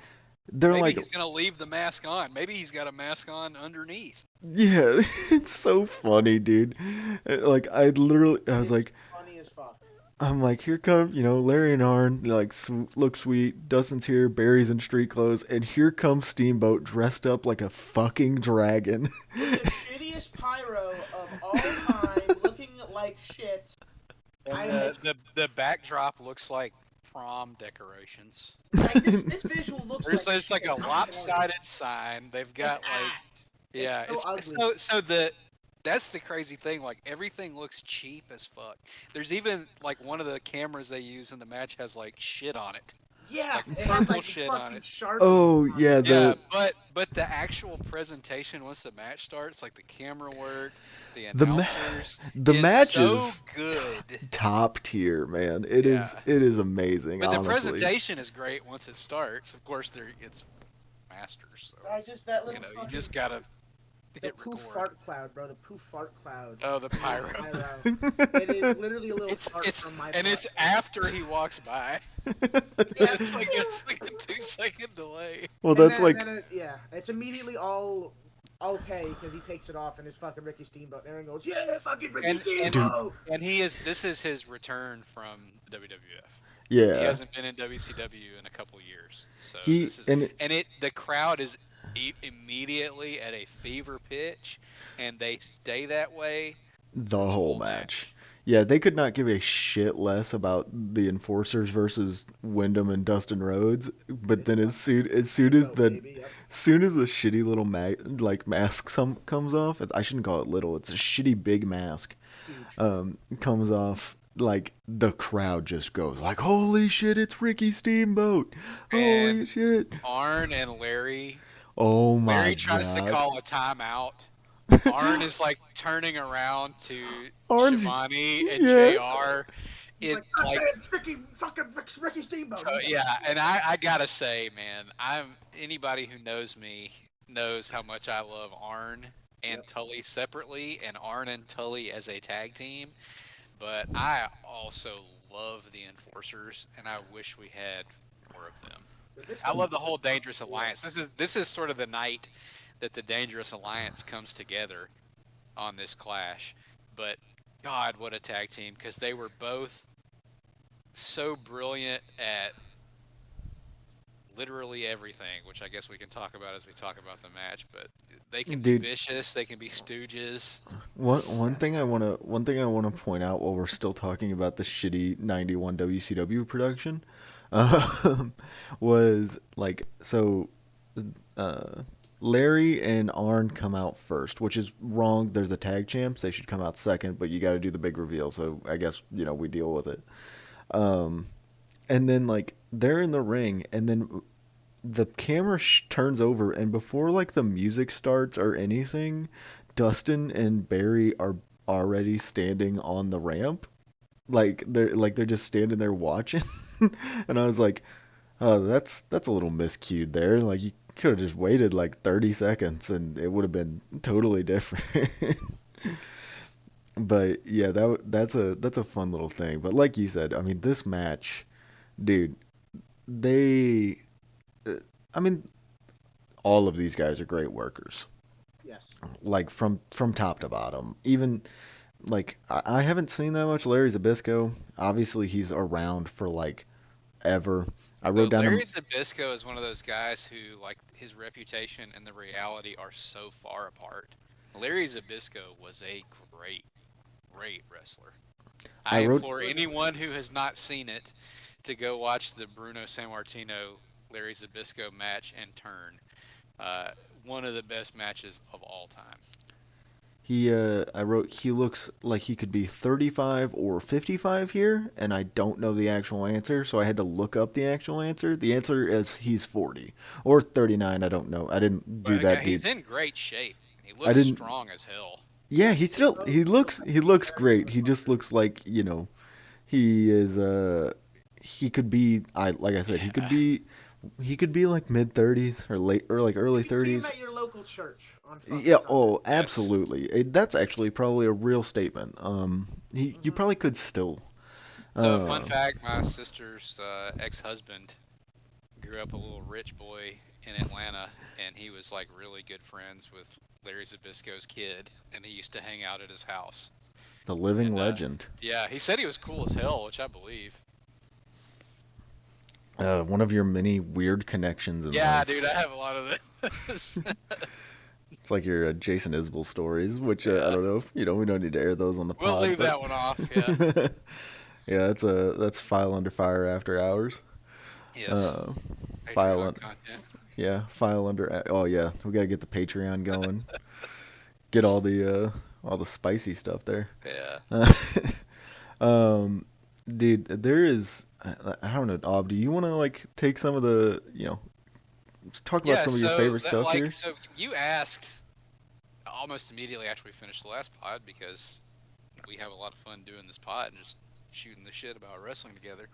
they're Maybe like, he's gonna leave the mask on. Maybe he's got a mask on underneath. "Yeah, it's so funny, dude." Like I was it's like, funny as fuck. I'm like, here come, Larry and Arn, like, look sweet. Dustin's here, Barry's in street clothes, and here comes Steamboat dressed up like a fucking dragon. With the shittiest pyro of all time, looking like shit. And I the backdrop looks like prom decorations. like this visual looks There's like it's like shit. a I'm sorry. lopsided sign. They've It's got like ass. yeah, It's so it's ugly. so that's the crazy thing. Like everything looks cheap as fuck. There's even like one of the cameras they use in the match has like shit on it, Yeah, like it has purple like shit on fucking it. Sharpie Oh on it. yeah, Yeah, the but the actual presentation once the match starts, like the camera work, the the ma- announcers, the is match so is good. top tier, man. Yeah, It is amazing, but the honestly. presentation is great once it starts. Of course, it's masters, so I it's just that little you fucking just gotta the hit poof record. fart cloud, bro. The poof fart cloud. Oh, the pyro. Pyro. It is literally a little fart It's from my and butt. it's after he walks by. Yeah. It's like a 2 second delay. Well, And that's then, like yeah, it's immediately all okay because he takes it off and it's fucking Ricky Steamboat. And everyone goes, yeah, fucking Ricky And dude. Steamboat. and this is his return from WWF. He Yeah. hasn't been in WCW in a couple years, so He this is and the crowd is immediately at a fever pitch, and they stay that way the the whole whole match. match. Yeah, they could not give a shit less about the Enforcers versus Wyndham and Dustin Rhodes. But It's then fucking as soon as Steamboat, baby. Yep. the shitty little mask comes off, I shouldn't call it little. It's a shitty big mask. Huge. Comes off, like the crowd just goes like, "Holy shit, it's Ricky Steamboat! Holy And shit!" Arn and Larry, Oh my Larry tries to god. call a timeout. Arn is like turning around to Arn's Shivani and yeah. JR. He's It like, God like damn, it's Ricky Steamboat. so yeah, and I gotta say, man, I'm anybody who knows me knows how much I love Arn and Yep. Tully separately, and Arn and Tully as a tag team. But I also love the Enforcers, and I wish we had more of them. But this I was love the whole Dangerous yeah. Alliance. This is sort of the night that the Dangerous Alliance comes together on this clash. But God, what a tag team! Because they were both so brilliant at literally everything, which I guess we can talk about as we talk about the match. But they can be Dude, vicious. They can be stooges. one thing I wanna point out while we're still talking about the shitty '91 WCW production, um, was like uh, Larry and Arn come out first, which is wrong. There's the tag champs; they should come out second, but you got to do the big reveal. So I guess we deal with it. Um, and then like they're in the ring, and then the camera turns over, and before like the music starts or anything, Dustin and Barry are already standing on the ramp. They're just standing there watching. And I was like, oh, that's a little miscued there. Like you could have just waited like 30 seconds and it would have been totally different. But yeah, that's a fun little thing. But like you said, I mean, this match, dude, they uh, I mean, all of these guys are great workers. Yes. Like from top to bottom. Even like I haven't seen that much Larry Zabisco. Obviously, he's around for like ever. I wrote But down him. Larry Zbysko is one of those guys who, like, his reputation and the reality are so far apart. Larry Zbysko was a great, great wrestler. I I wrote implore anyone who has not seen it to go watch the Bruno Sammartino Larry Zbysko match and turn. Uh, One of the best matches of all time. I wrote he looks like he could be 35 or 55 here, and I don't know the actual answer, so I had to look up the actual answer. The answer is he's 40 or 39. I don't know. I didn't do But again, that he's deep. in great shape. He I looks didn't. strong as hell. Yeah, Yes, it does. It looks like he he's looks very great. He just muscular. looks like he is he could be I like I said Yeah. he could be like mid 30s or late or like You early could see him 30s. at your local church on fucking Yeah, Sunday. oh, That's absolutely. That's actually probably a real statement. You Hmm. probably could still. so. Fun Uh, fact: my sister's ex-husband grew up a little rich boy in Atlanta, and he was like really good friends with Larry Zabisco's kid, and he used to hang out at his house. the living And legend. yeah, he said he was cool as hell, which I believe. One of your many weird connections in Yeah, dude, I life. have a lot of this. It's like your Jason Isbell stories, which I Yeah, don't know if we don't need to air those on the we'll pod, leave but that one off. Yeah. yeah, that's file under fire after hours. Yes. Uh, file Patreon un- content. yeah, file under. Oh yeah, we gotta get the Patreon going. Get all the spicy stuff there. Yeah. Uh, um, dude, there is. I don't know, Ob. Do you want to like take some of the just talk about Yeah. some of your So favorite that stuff like here? so you asked almost immediately after we finished the last pod because we have a lot of fun doing this pod and just shooting the shit about wrestling together.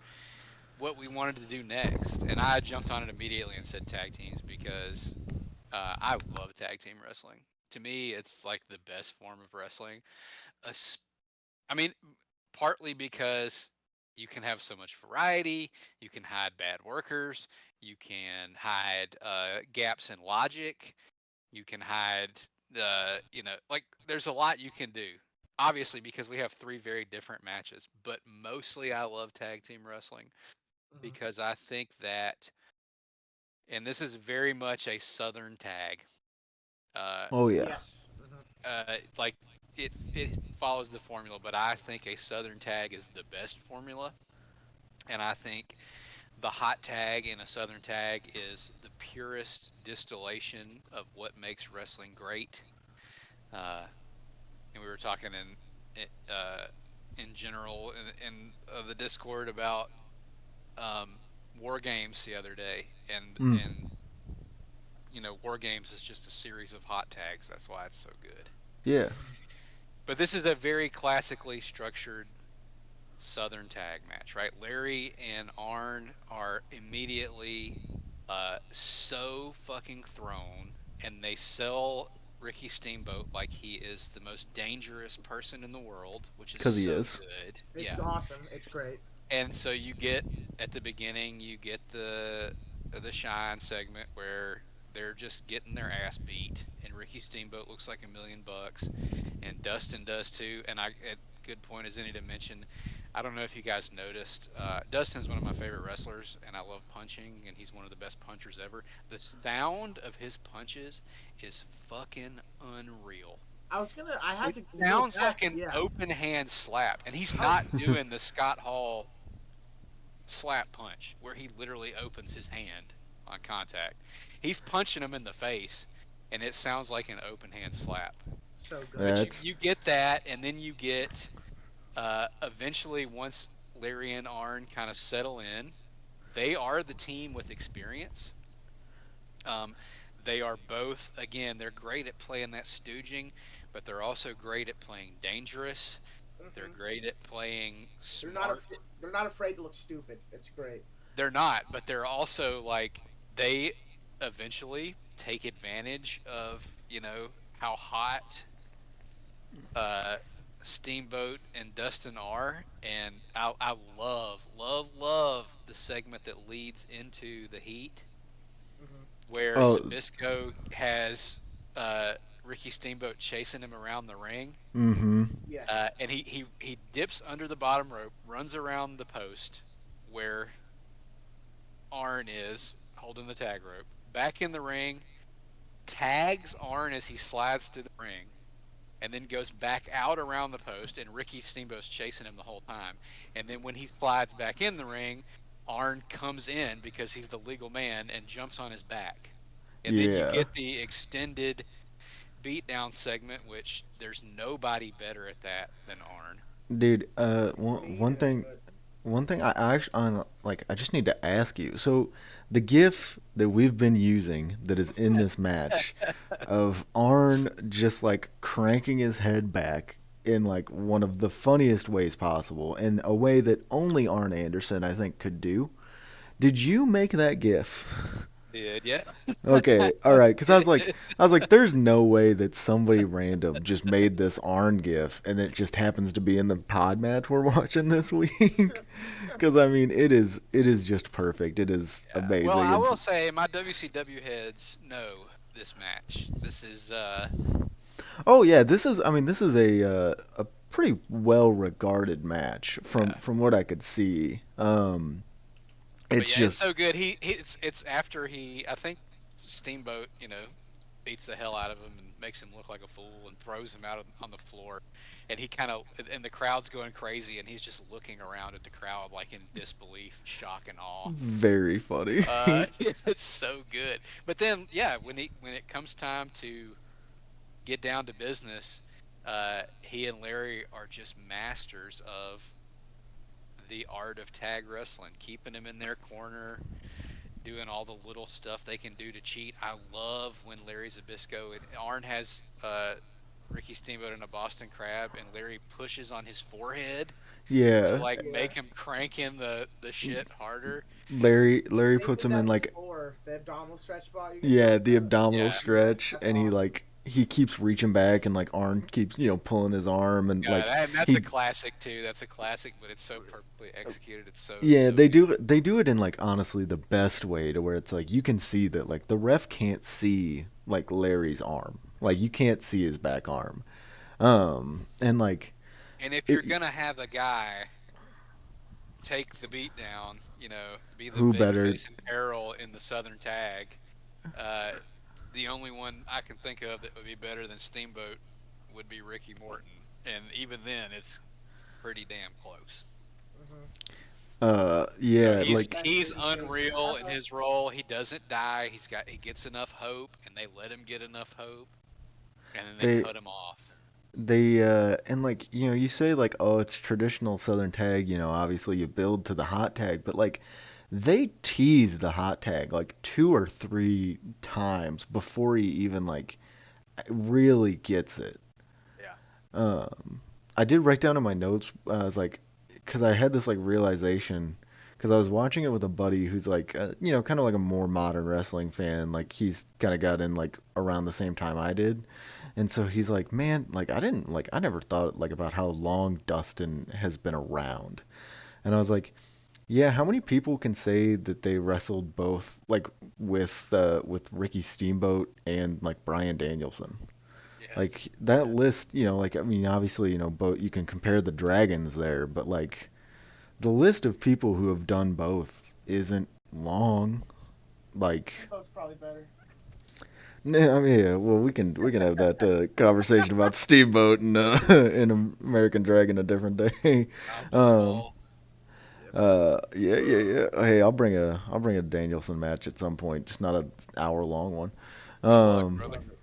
What we wanted to do next, and I jumped on it immediately and said tag teams because I love tag team wrestling. To me, it's like the best form of wrestling. I mean, partly because you can have so much variety, you can hide bad workers, you can hide gaps in logic, you can hide, like there's a lot you can do. Obviously, because we have three very different matches, but mostly I love tag team wrestling Hmm. because I think that, and this is very much a Southern tag. Uh, Oh yeah, Yes. Hmm. like it follows the formula, but I think a Southern tag is the best formula, and I think the hot tag in a Southern tag is the purest distillation of what makes wrestling great. Uh, and we were talking in general in the Discord about um, war games the other day, mm, and war games is just a series of hot tags. That's why it's so good. yeah. Hmm. But this is a very classically structured Southern tag match, right? Larry and Arn are immediately so fucking thrown, and they sell Ricky Steamboat like he is the most dangerous person in the world, which is Because he so is. good. It's Yeah. awesome. It's great. And so you get at the beginning, you get the shine segment where they're just getting their ass beat, and Ricky Steamboat looks like $1 million, and Dustin does too. And good point as any to mention. I don't know if you guys noticed. Dustin's one of my favorite wrestlers, and I love punching, and he's one of the best punchers ever. The sound of his punches is fucking unreal. I was gonna. I had It to go sounds back. like an Yeah. open hand slap, and he's I was. not doing the Scott Hall slap punch where he literally opens his hand on contact. He's punching him in the face, and it sounds like an open hand slap. So good. But you, That's you get that, and then you get eventually once Larry and Arn kind of settle in, they are the team with experience. Um, they are both, again, they're great at playing that stooging, but they're also great at playing dangerous. They're Hmm. great at playing They're not. smart. They're not afraid to look stupid. It's great. They're not, but they're also like they eventually take advantage of how hot uh, Steamboat and Dustin are, and I love the segment that leads into the Heat Hmm. where oh, Zabisco has Ricky Steamboat chasing him around the ring. mm-hmm. Yeah. And he dips under the bottom rope, runs around the post where Arn is holding the tag rope, back in the ring, tags Arn as he slides through the ring, and then goes back out around the post, and Ricky Steamboat's chasing him the whole time. And then when he slides back in the ring, Arn comes in because he's the legal man and jumps on his back. And then you Yeah. get the extended beatdown segment, which there's nobody better at that than Arn. Dude, Me one either, thing but one thing I actually like I just need to ask you. So the GIF that we've been using that is in this match of Arn just like cranking his head back in like one of the funniest ways possible, in a way that only Arn Anderson I think could do. Did you make that GIF? Did yeah. Okay, all right, because I was like, there's no way that somebody random just made this Arn GIF and it just happens to be in the pod match we're watching this week. Because I mean, it is just perfect. It is Yeah. Well, amazing. I And will say my WCW heads know this match. This is oh yeah, this is a pretty well regarded match from yeah. what I could see. But It's yeah, it's just so good. It's after he I think Steamboat, beats the hell out of him and makes him look like a fool and throws him out on the floor. And he kind of and the crowd's going crazy and he's just looking around at the crowd like in disbelief, shock and awe. very funny. It's so good. But then yeah, when it comes time to get down to business, he and Larry are just masters of the art of tag wrestling, keeping him in their corner, doing all the little stuff they can do to cheat. I love when Larry Zabisco and Arn has Ricky Steamboat in a Boston Crab, and Larry pushes on his forehead to Yeah, like yeah, make him crank in the shit harder. Larry they puts did him in that like before the abdominal stretch spot you're yeah, talking the about. abdominal Yeah, stretch, That's and he awesome. like he keeps reaching back, and like Arn keeps pulling his arm, and yeah, like and that's a he classic too. That's a classic, but it's so perfectly executed. It's yeah, so good. they do it in like honestly the best way, to where it's like you can see that like the ref can't see like Larry's arm, like you can't see his back arm, and like And if you're it, gonna have a guy take the beat down, be the who baby better face in peril in the Southern tag, uh, the only one I can think of that would be better than Steamboat would be Ricky Morton. And even then, it's pretty damn close. So yeah he's like That he's babyface. unreal in his role. He doesn't die. He gets enough hope, and they let him get enough hope, and then they they cut him off. and like you say like, oh, it's traditional Southern tag, obviously you build to the hot tag, but like they tease the hot tag like two or three times before he even like really gets it. Yeah. um I did write down in my notes, I was like, because I had this like realization, because I was watching it with a buddy who's like kind of like a more modern wrestling fan, like he's kind of got in like around the same time I did. And so he's like, man, like I never thought like about how long Dustin has been around. And I was like, yeah, how many people can say that they wrestled both like with Ricky Steamboat and like Bryan Danielson? Yeah. Like that Yeah. list, like I mean, obviously, both you can compare the dragons there, but like the list of people who have done both isn't long. Like, Steamboat's probably better. nah, I mean, yeah, well, we can have that conversation about Steamboat and and American Dragon a different day. Mountain um, Skull. Yep. yeah, yeah, yeah. Hey, I'll bring a Danielson match at some point, just not an hour long one. Good luck, I Um, brother. love it.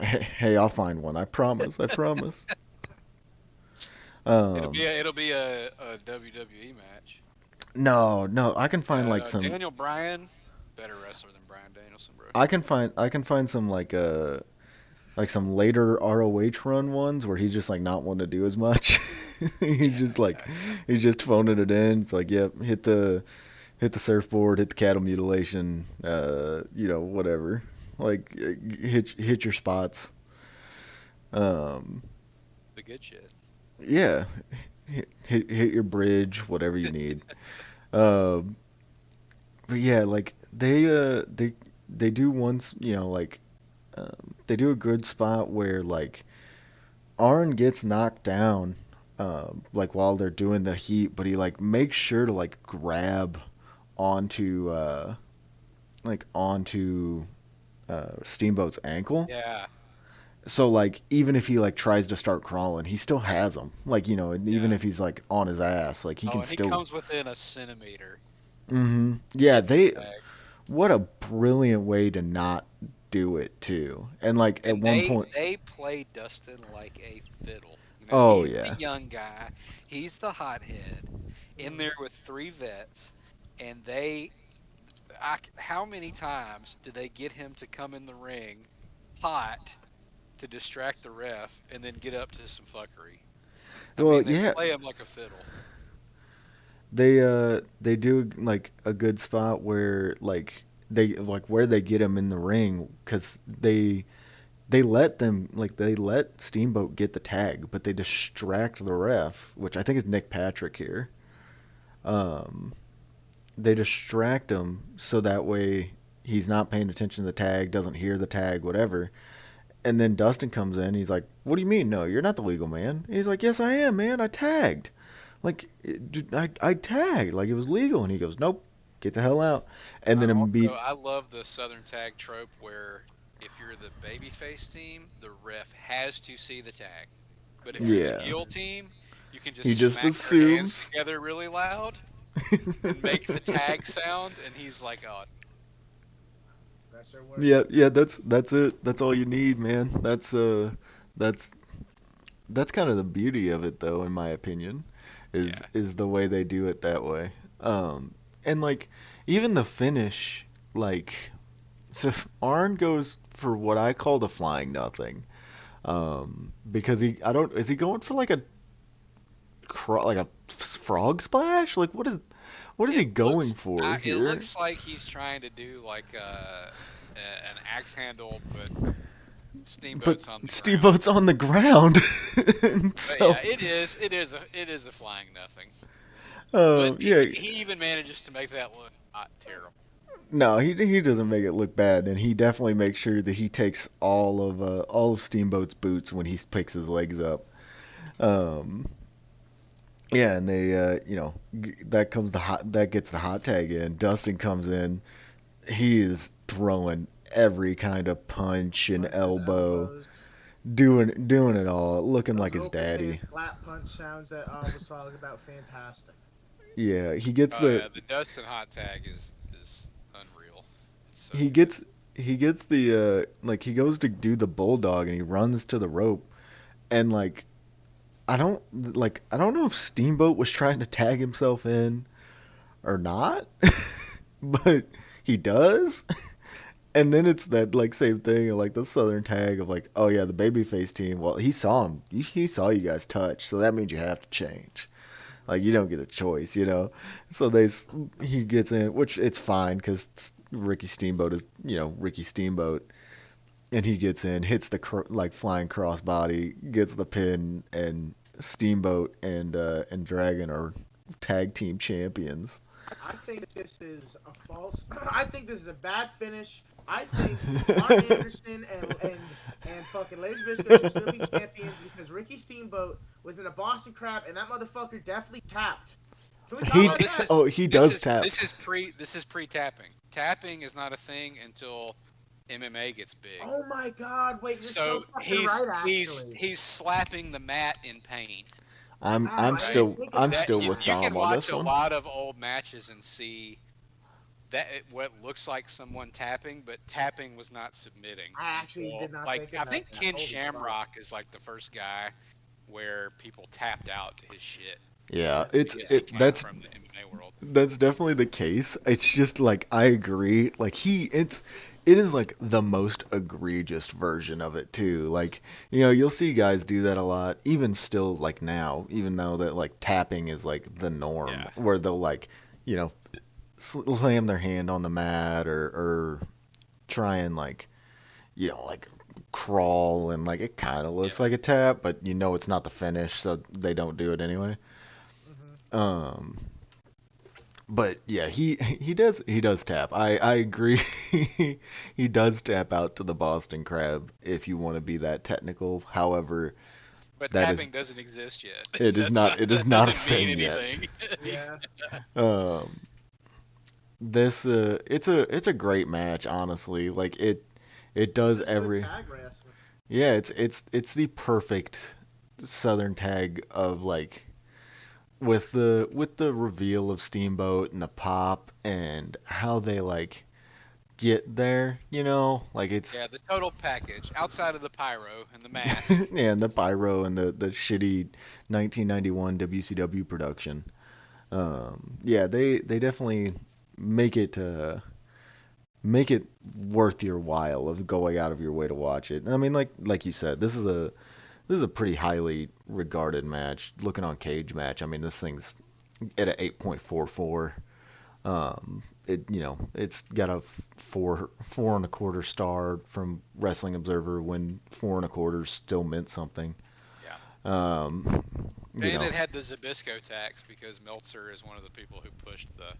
hey, I'll find one. I promise. I promise. Um, It'll be a WWE match. no, no, I can find like some. Daniel Bryan, better wrestler than Bryan Danielson, bro. I can find some like some later ROH run ones where he's just like not wanting to do as much. He's Yeah, just like yeah, yeah. he's just phoning it in. It's like, yep, hit the surfboard, hit the cattle mutilation, whatever. Like hit your spots. Um, The good shit. yeah, hit your bridge, whatever you need. Um, but yeah, like they do once, like they do a good spot where like Arn gets knocked down, like while they're doing the heat, but he like makes sure to like grab onto onto Steamboat's ankle. Yeah, So like even if he like tries to start crawling, he still has him. Like and even yeah. if he's like on his ass, like he Oh, can and he still. comes within a centimeter Hmm. of Yeah, getting the they. tag. What a brilliant way to not do it too. And like at And one they point, they play Dustin like a fiddle. You know, oh he's the yeah. young guy, he's the hothead in Mhm. there with three vets, and how many times do they get him to come in the ring hot to distract the ref and then get up to some fuckery? I Well, mean, they yeah, play him like a fiddle. they do like a good spot where where they get him in the ring because they let Steamboat get the tag, but they distract the ref, which I think is Nick Patrick here. Um, they distract him so that way he's not paying attention to the tag, doesn't hear the tag, whatever. And then Dustin comes in. He's like, "What do you mean? No, you're not the legal man." And he's like, "Yes, I am, man. I tagged. Like, I tagged. Like it was legal." And he goes, "Nope. Get the hell out." And then immediately, I love the Southern tag trope where if you're the babyface team, the ref has to see the tag. But if Yeah. you're the yeah, heel team, you can he just just smack your hands assumes. together really loud and make the tag sound, and he's like, "Oh, That sure Yeah, works. yeah, that's it. That's all you need, man. That's that's kind of the beauty of it though, in my opinion, yeah, is the way they do it that way. And like even the finish, like so Arn goes for what I call the flying nothing. Because I don't is he going for like a like a frog splash? Like what is he going for it here? looks like he's trying to do like an axe handle, but But Steamboat's on the ground." Steamboat's on the ground. And But yeah, so it is a flying nothing. But Yeah, he even manages to make that look not terrible. no, he doesn't make it look bad, and he definitely makes sure that he takes all of Steamboat's boots when he picks his legs up. Um, yeah, and they that gets the hot tag in. Dustin comes in, he is throwing every kind of punch and Punches, elbow, elbows, doing it all, looking those like his open daddy. hands, flat punch sounds that I was talking about. Fantastic. Yeah, he gets Oh the yeah, the Dustin hot tag is unreal. It's so he good. gets he gets the like he goes to do the bulldog and he runs to the rope and I don't know if Steamboat was trying to tag himself in or not, but he does. And then it's that like same thing of like the Southern tag of like, oh yeah, the babyface team. Well, he saw him. He saw you guys touch, so that means you have to change. Like you don't get a choice, you know. So he gets in, which it's fine because Ricky Steamboat is Ricky Steamboat, and he gets in, hits the like flying crossbody, gets the pin, and Steamboat and Dragon are tag team champions. I think this is a false. I think this is a bad finish. I think Arn Anderson and fucking Ladies Biscuit should still be champions because Ricky Steamboat was in a Boston Crab and that motherfucker definitely tapped. Can we talk He Well, about that? he does tap. this is pre tapping. Tapping is not a thing until MMA gets big. Oh my god! Wait, you're so So fucking right. Actually, he's slapping the mat in pain, wow, I right? didn't think That about with you that. can Dom on watch this a one. lot of old matches and see what looks like someone tapping, but tapping was not submitting I actually until did not like think I about think that. Ken Holy fuck! Shamrock is like the first guy where people tapped out to his shit Yeah, That's because he yeah. came from the MMA world. that's definitely the case. It's just like I agree. Like it is like the most egregious version of it too. Like you'll see guys do that a lot, even still like now, even though that like tapping is like the norm, Yeah, where they'll like you know slam their hand on the mat or try and like like crawl and like it kind of looks yeah. like a tap, but it's not the finish, so they don't do it anyway. Hmm. Um, but yeah, he does tap. I agree. He does tap out to the Boston Crab if you want to be that technical. However, But that is tapping doesn't exist yet. it is That not a doesn't mean thing yet. anything. Yeah. Um, this it's a great match, honestly. Like it This does is good every tag wrestling. yeah, it's the perfect Southern tag of like with the reveal of Steamboat and the pop and how they like get there, like Yeah, it's the total package outside of the pyro and the mask. yeah, and the pyro and the shitty 1991 WCW production. Yeah, they definitely make it make it worth your while of going out of your way to watch it. I mean, like you said, this is a pretty highly regarded match. Looking on Cage Match, I mean, this thing's at a 8.44. It's got a four and a quarter star from Wrestling Observer when four and a quarter still meant something. Yeah. Um, you And know, it had the Zabisco tax because Meltzer is one of the people who pushed the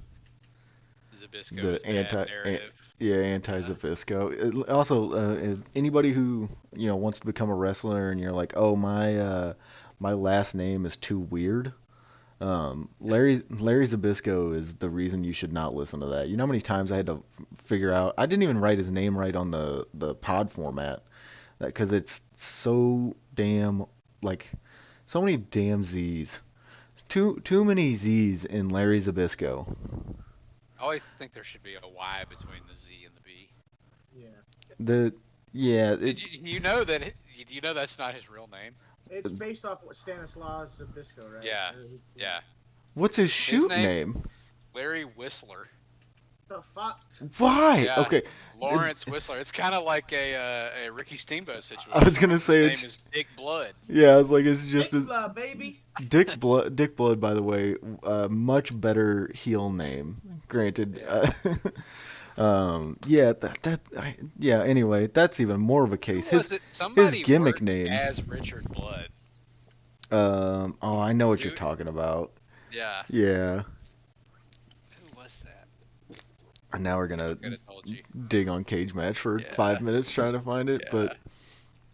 Zabisco the is bad narrative. yeah, Yeah. anti-Zbyszko. Also, anybody who wants to become a wrestler and you're like, oh my last name is too weird. Larry Zabisco is the reason you should not listen to that. You know how many times I had to figure out? I didn't even write his name right on the pod format because it's so damn like so many damn Z's. Too many Z's in Larry Zabisco. I always think there should be a Y between the Z and the B. Yeah. The yeah, Did you know that? Do you know that's not his real name? It's based off what Stanislaus Zabisco, right? Yeah, yeah. what's his His shoot name name? Larry Whistler. The fuck? Why? Yeah, Okay, Lawrence Whistler. It's kind of like a Ricky Steamboat I was situation. gonna His say name it's is Dick Blood. yeah. I was like it's just Big as blood, baby. Dick Blood, by the way, much better heel name. Granted, Yeah. yeah, yeah. Anyway, that's even more of a Who case. was it? His Somebody gimmick worked name. as Richard Blood. Oh, I know what you're Who? talking about. Yeah. Yeah, Who was that? and now we're Damn, I gonna could have told you. dig on Cage Match for Yeah. 5 minutes trying to find it, but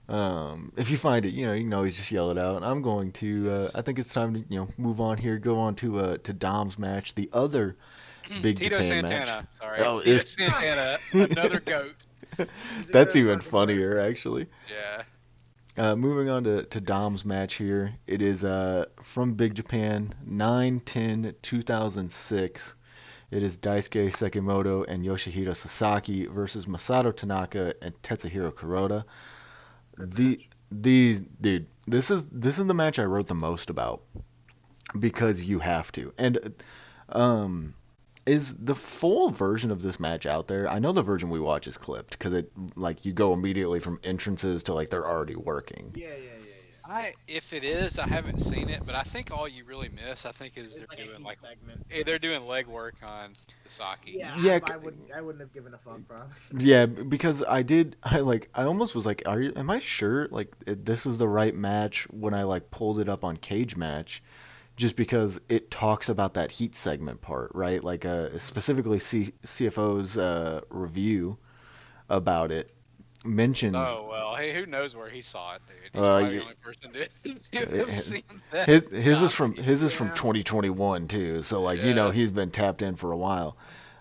Yeah. if you find it, you can always just yell it out. I'm going to. Yes. I think it's time to move on here. Go on to Dom's match, the other Big Tito Japan match. Santana. Sorry. Oh, Tito there's Santana, another goat. He's a that's good even fucking worker. funnier actually. Yeah. Moving on to Dom's match here. It is from Big Japan, 9/10/2006. It is Daisuke Sekimoto and Yoshihiro Sasaki versus Masato Tanaka and Tetsuhiro Kuroda. Good The match. these dude, this is the match I wrote the most about because you have to. And um is the full version of this match out there? I know the version we watch is clipped because it like you go immediately from entrances to like they're already working. Yeah, yeah, yeah, If it is, I haven't seen it, but I think all you really miss, I think, is yeah. It's like a doing heat segment. they're doing leg work on Sasaki. Yeah, Yeah, I wouldn't have given a fuck, bro. yeah, because I almost was like, am I sure like this is the right match when I like pulled it up on Cage Match, just because it talks about that heat segment part, right? Like specifically CFO's review about it mentions Oh well, hey, who knows where he saw it, dude? He's uh probably the y- only person to have seen that copy. his is from Yeah. 2021 too, so like Yeah. he's been tapped in for a while.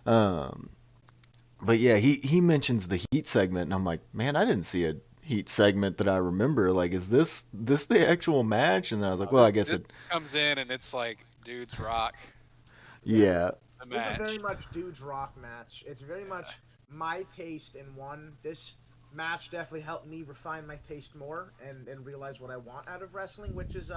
Um, but yeah, he mentions the heat segment, and I'm like, man, I didn't see a heat segment that I remember. Like, is this the actual match? And then I was like, Oh, well, I guess this it, comes in and it's like dudes rock Yeah. yeah, the This is a very match. much dudes rock match. It's very much my taste in one. This match definitely helped me refine my taste more and realize what I want out of wrestling, which is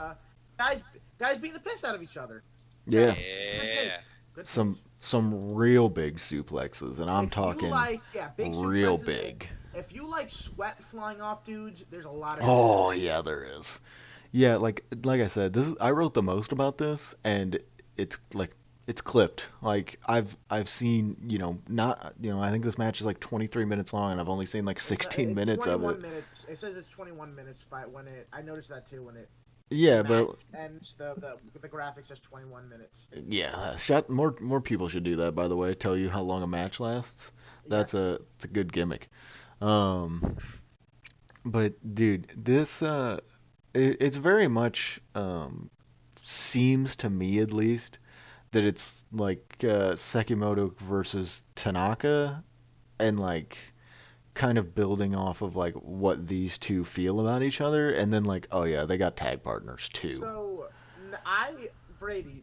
guys guys beating the piss out of each other. yeah, It's a good Yeah. pace. Good some pace. some real big suplexes, and I'm If you talking like, yeah, big real suplexes. big. If you like sweat flying off dudes, there's a lot of good this Oh match. yeah, there is. Yeah, like I said, this is I wrote the most about this, and it's like it's clipped. Like I've seen not I think this match is like 23 minutes long, and I've only seen like It's 16 minutes of 21 it. minutes. It says it's 21 minutes by when it. I noticed that too when the Yeah, match but ends. The graphic says 21 minutes. yeah, shot more people should do that. By the way, tell you how long a match lasts. Yes. It's a good gimmick. Um, but dude, this it's very much seems to me at least that it's like Sekimoto versus Tanaka and like kind of building off of like what these two feel about each other and then like oh yeah they got tag partners too. So I Brady,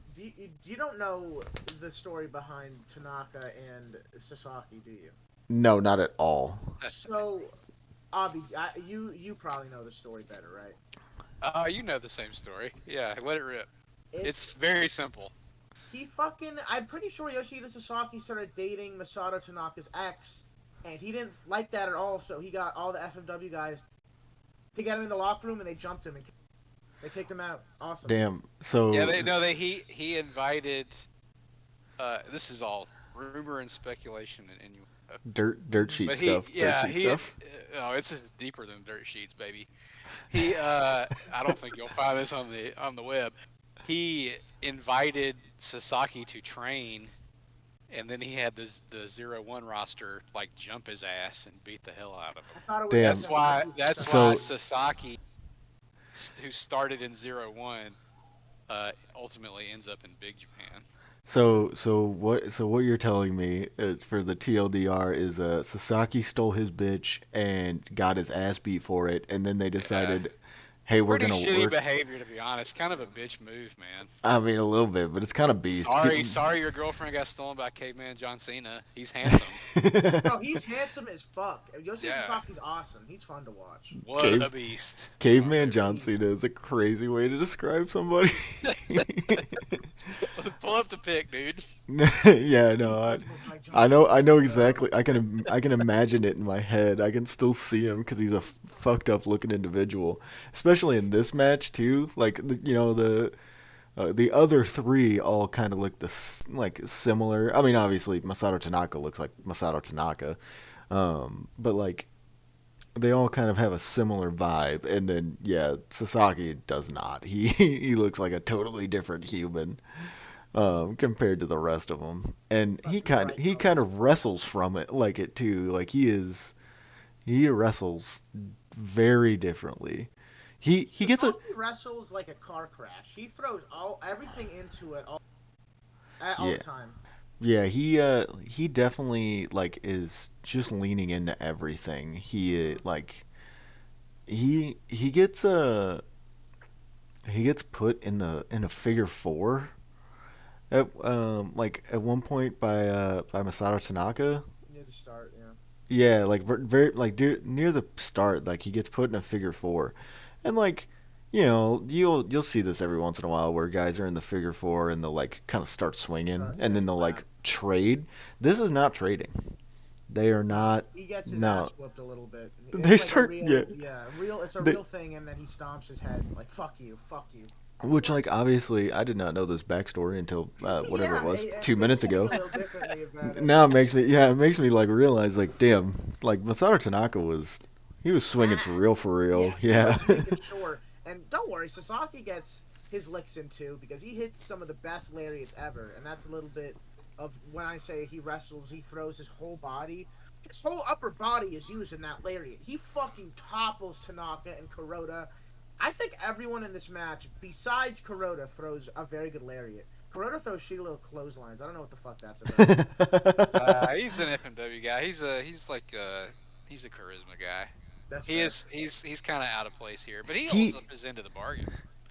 you don't know the story behind Tanaka and Sasaki, do you? No, not at all. So, Avi, you probably know the story better, right? You know the same story. Yeah, let it rip. It's It's very simple. he fucking. I'm pretty sure Yoshida Sasaki started dating Masato Tanaka's ex, and he didn't like that at all. So he got all the FMW guys to get him in the locker room, and they jumped him and they kicked him out. Awesome. Damn. Yeah, So they no, they he invited. This is all rumor and speculation and innuendo. dirt sheet But he, stuff. Dirt yeah, sheet he. stuff. Oh, it's deeper than dirt sheets, baby. He, I don't think you'll find this on the web. He invited Sasaki to train, and then he had the 0-1 roster like jump his ass and beat the hell out of him. I thought it was Damn. FMW. That's why So Sasaki, who started in 0-1, ultimately ends up in Big Japan. so what you're telling me is for the TLDR is Sasaki stole his bitch and got his ass beat for it, and then they Yeah, decided, hey, we're pretty gonna shitty work. behavior to be honest. Kind of a bitch move, man. I mean, a little bit, but it's kind of beast. Sorry, your girlfriend got stolen by Caveman John Cena. He's handsome. Bro, he's handsome as fuck. Yoshida Yeah, Sasaki's awesome. He's fun to watch. what a Cave beast. One of my Caveman John favorites. Beast. Cena is a crazy way to describe somebody. Pull up the pic, dude. Yeah, He no, does look like I John know, I Cena. know exactly. I can imagine it in my head. I can still see him because he's a fucked up looking individual, especially in this match too. Like the other three all kind of look like similar. I mean, obviously Masato Tanaka looks like Masato Tanaka, but like they all kind of have a similar vibe. And then yeah, Sasaki does not. He looks like a totally different human compared to the rest of them. And he Fucking kind bright he kind colors. of wrestles from it like it too. Like he wrestles very differently. He gets a Sasaki wrestles like a car crash. He throws everything into it all yeah. the time. Yeah, he definitely like is just leaning into everything. He gets put in a figure four at one point by Masato Tanaka. Near the start, yeah. Yeah, like very like near the start, like he gets put in a figure four, and like you'll see this every once in a while where guys are in the figure four and they'll like kind of start swinging Yeah, and then they'll slap. like trade. This is not trading. They are No, not. he gets his No, ass whooped a little bit. they It's like a start. Yeah, real, yeah, real. It's a they, real thing, and then he stomps his head like "fuck you, fuck you." It which like works. obviously I did not know this backstory until whatever it Yeah, was 2 minutes explain ago. a little differently about it. Now it makes me like realize like damn, like Masato Tanaka he was swinging Mad. for real. Yeah, he Yeah. was making sure. And don't worry, Sasaki gets his licks in too because he hits some of the best lariats ever, and that's a little bit of when I say he wrestles, he throws his whole body. His whole upper body is used in that lariat. He fucking topples Tanaka and Kuroda. I think everyone in this match, besides Kuroda, throws a very good lariat. Kuroda throws shitty little clotheslines. I don't know what the fuck that's about. He's an FMW guy. He's a charisma guy. That's fair. He's kind of out of place here, but he holds he up his end of the bargain.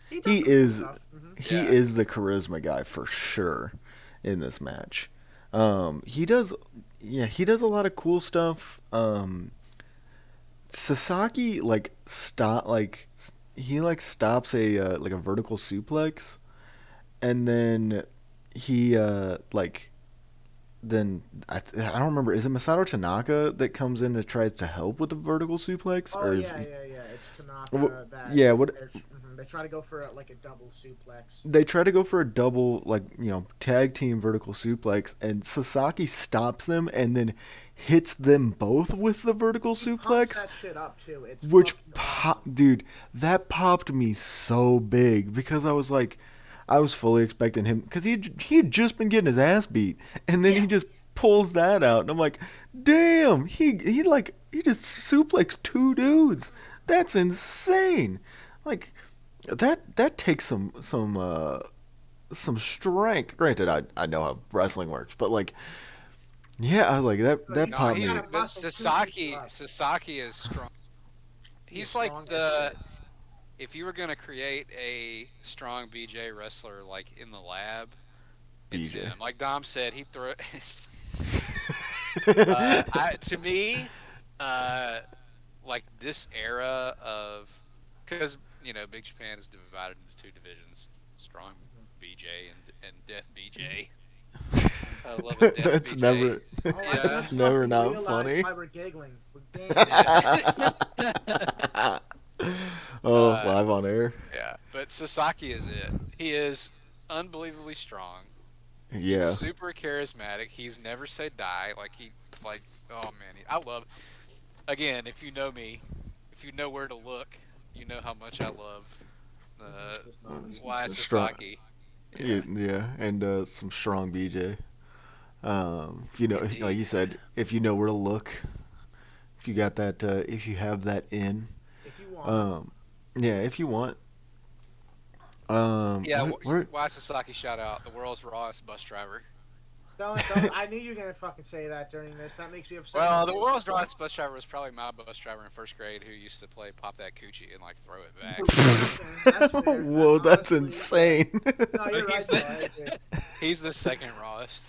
He does he some cool is stuff. he Yeah. is the charisma guy for sure in this match. He does, yeah, he does a lot of cool stuff. Sasaki he like stops a vertical suplex, and then he like then I don't remember, is it Masato Tanaka that comes in to try to help with the vertical suplex, Oh or is yeah, he, yeah, yeah. It's wh- Tanaka that yeah, what they try to go for like a double suplex. they try to go for a double, like, tag team vertical suplex, and Sasaki stops them and then hits them both with the vertical He pumps suplex, that shit up too. It's which fucking pop, awesome. dude, that popped me so big because I was fully expecting him because he had just been getting his ass beat, and then Yeah, he just pulls that out, and I'm like, damn, he just suplexed two dudes. That's insane. Like that takes some strength. Granted, I know how wrestling works, but like, yeah, I was like so that he's No, popped got me. that but muscle to keep you Sasaki up. Sasaki is strong. He is He's like strong as the shit. if you were gonna create a strong BJ wrestler like in the lab, it's BJ. him. Like Dom said, he throw To me, uh, like this era of, because Big Japan is divided into two divisions: Strong BJ and Death BJ. I love a Death That's BJ. never Oh, I Yeah, that's just never fucking not realized funny. why we're giggling. We're gambling. yeah. Oh, uh, live on air. yeah. But Sasaki is it. He is unbelievably strong. He's Yeah. super charismatic. He's never said die. Like, oh man, I love. Again, if you know me, if you know where to look, you know how much I love uh, Sasaki. Why Strong. Sasaki. Yeah, Yeah, yeah, and some strong BJ. If you know, like indeed. you said, if you know where to look, if you got that, if you have that in, If you want. um, yeah, if you want, Yeah, where, Why Sasaki shout out the world's rawest bus driver. Don't. I knew you were gonna fucking say that during this. That makes me upset Well, because the world's rawest bus driver was probably my bus driver in first grade who used to play pop that coochie and like throw it back. okay, that's fair. That's whoa, that's honestly, yeah. insane. No, So you're right though. I agree. he's the second rawest.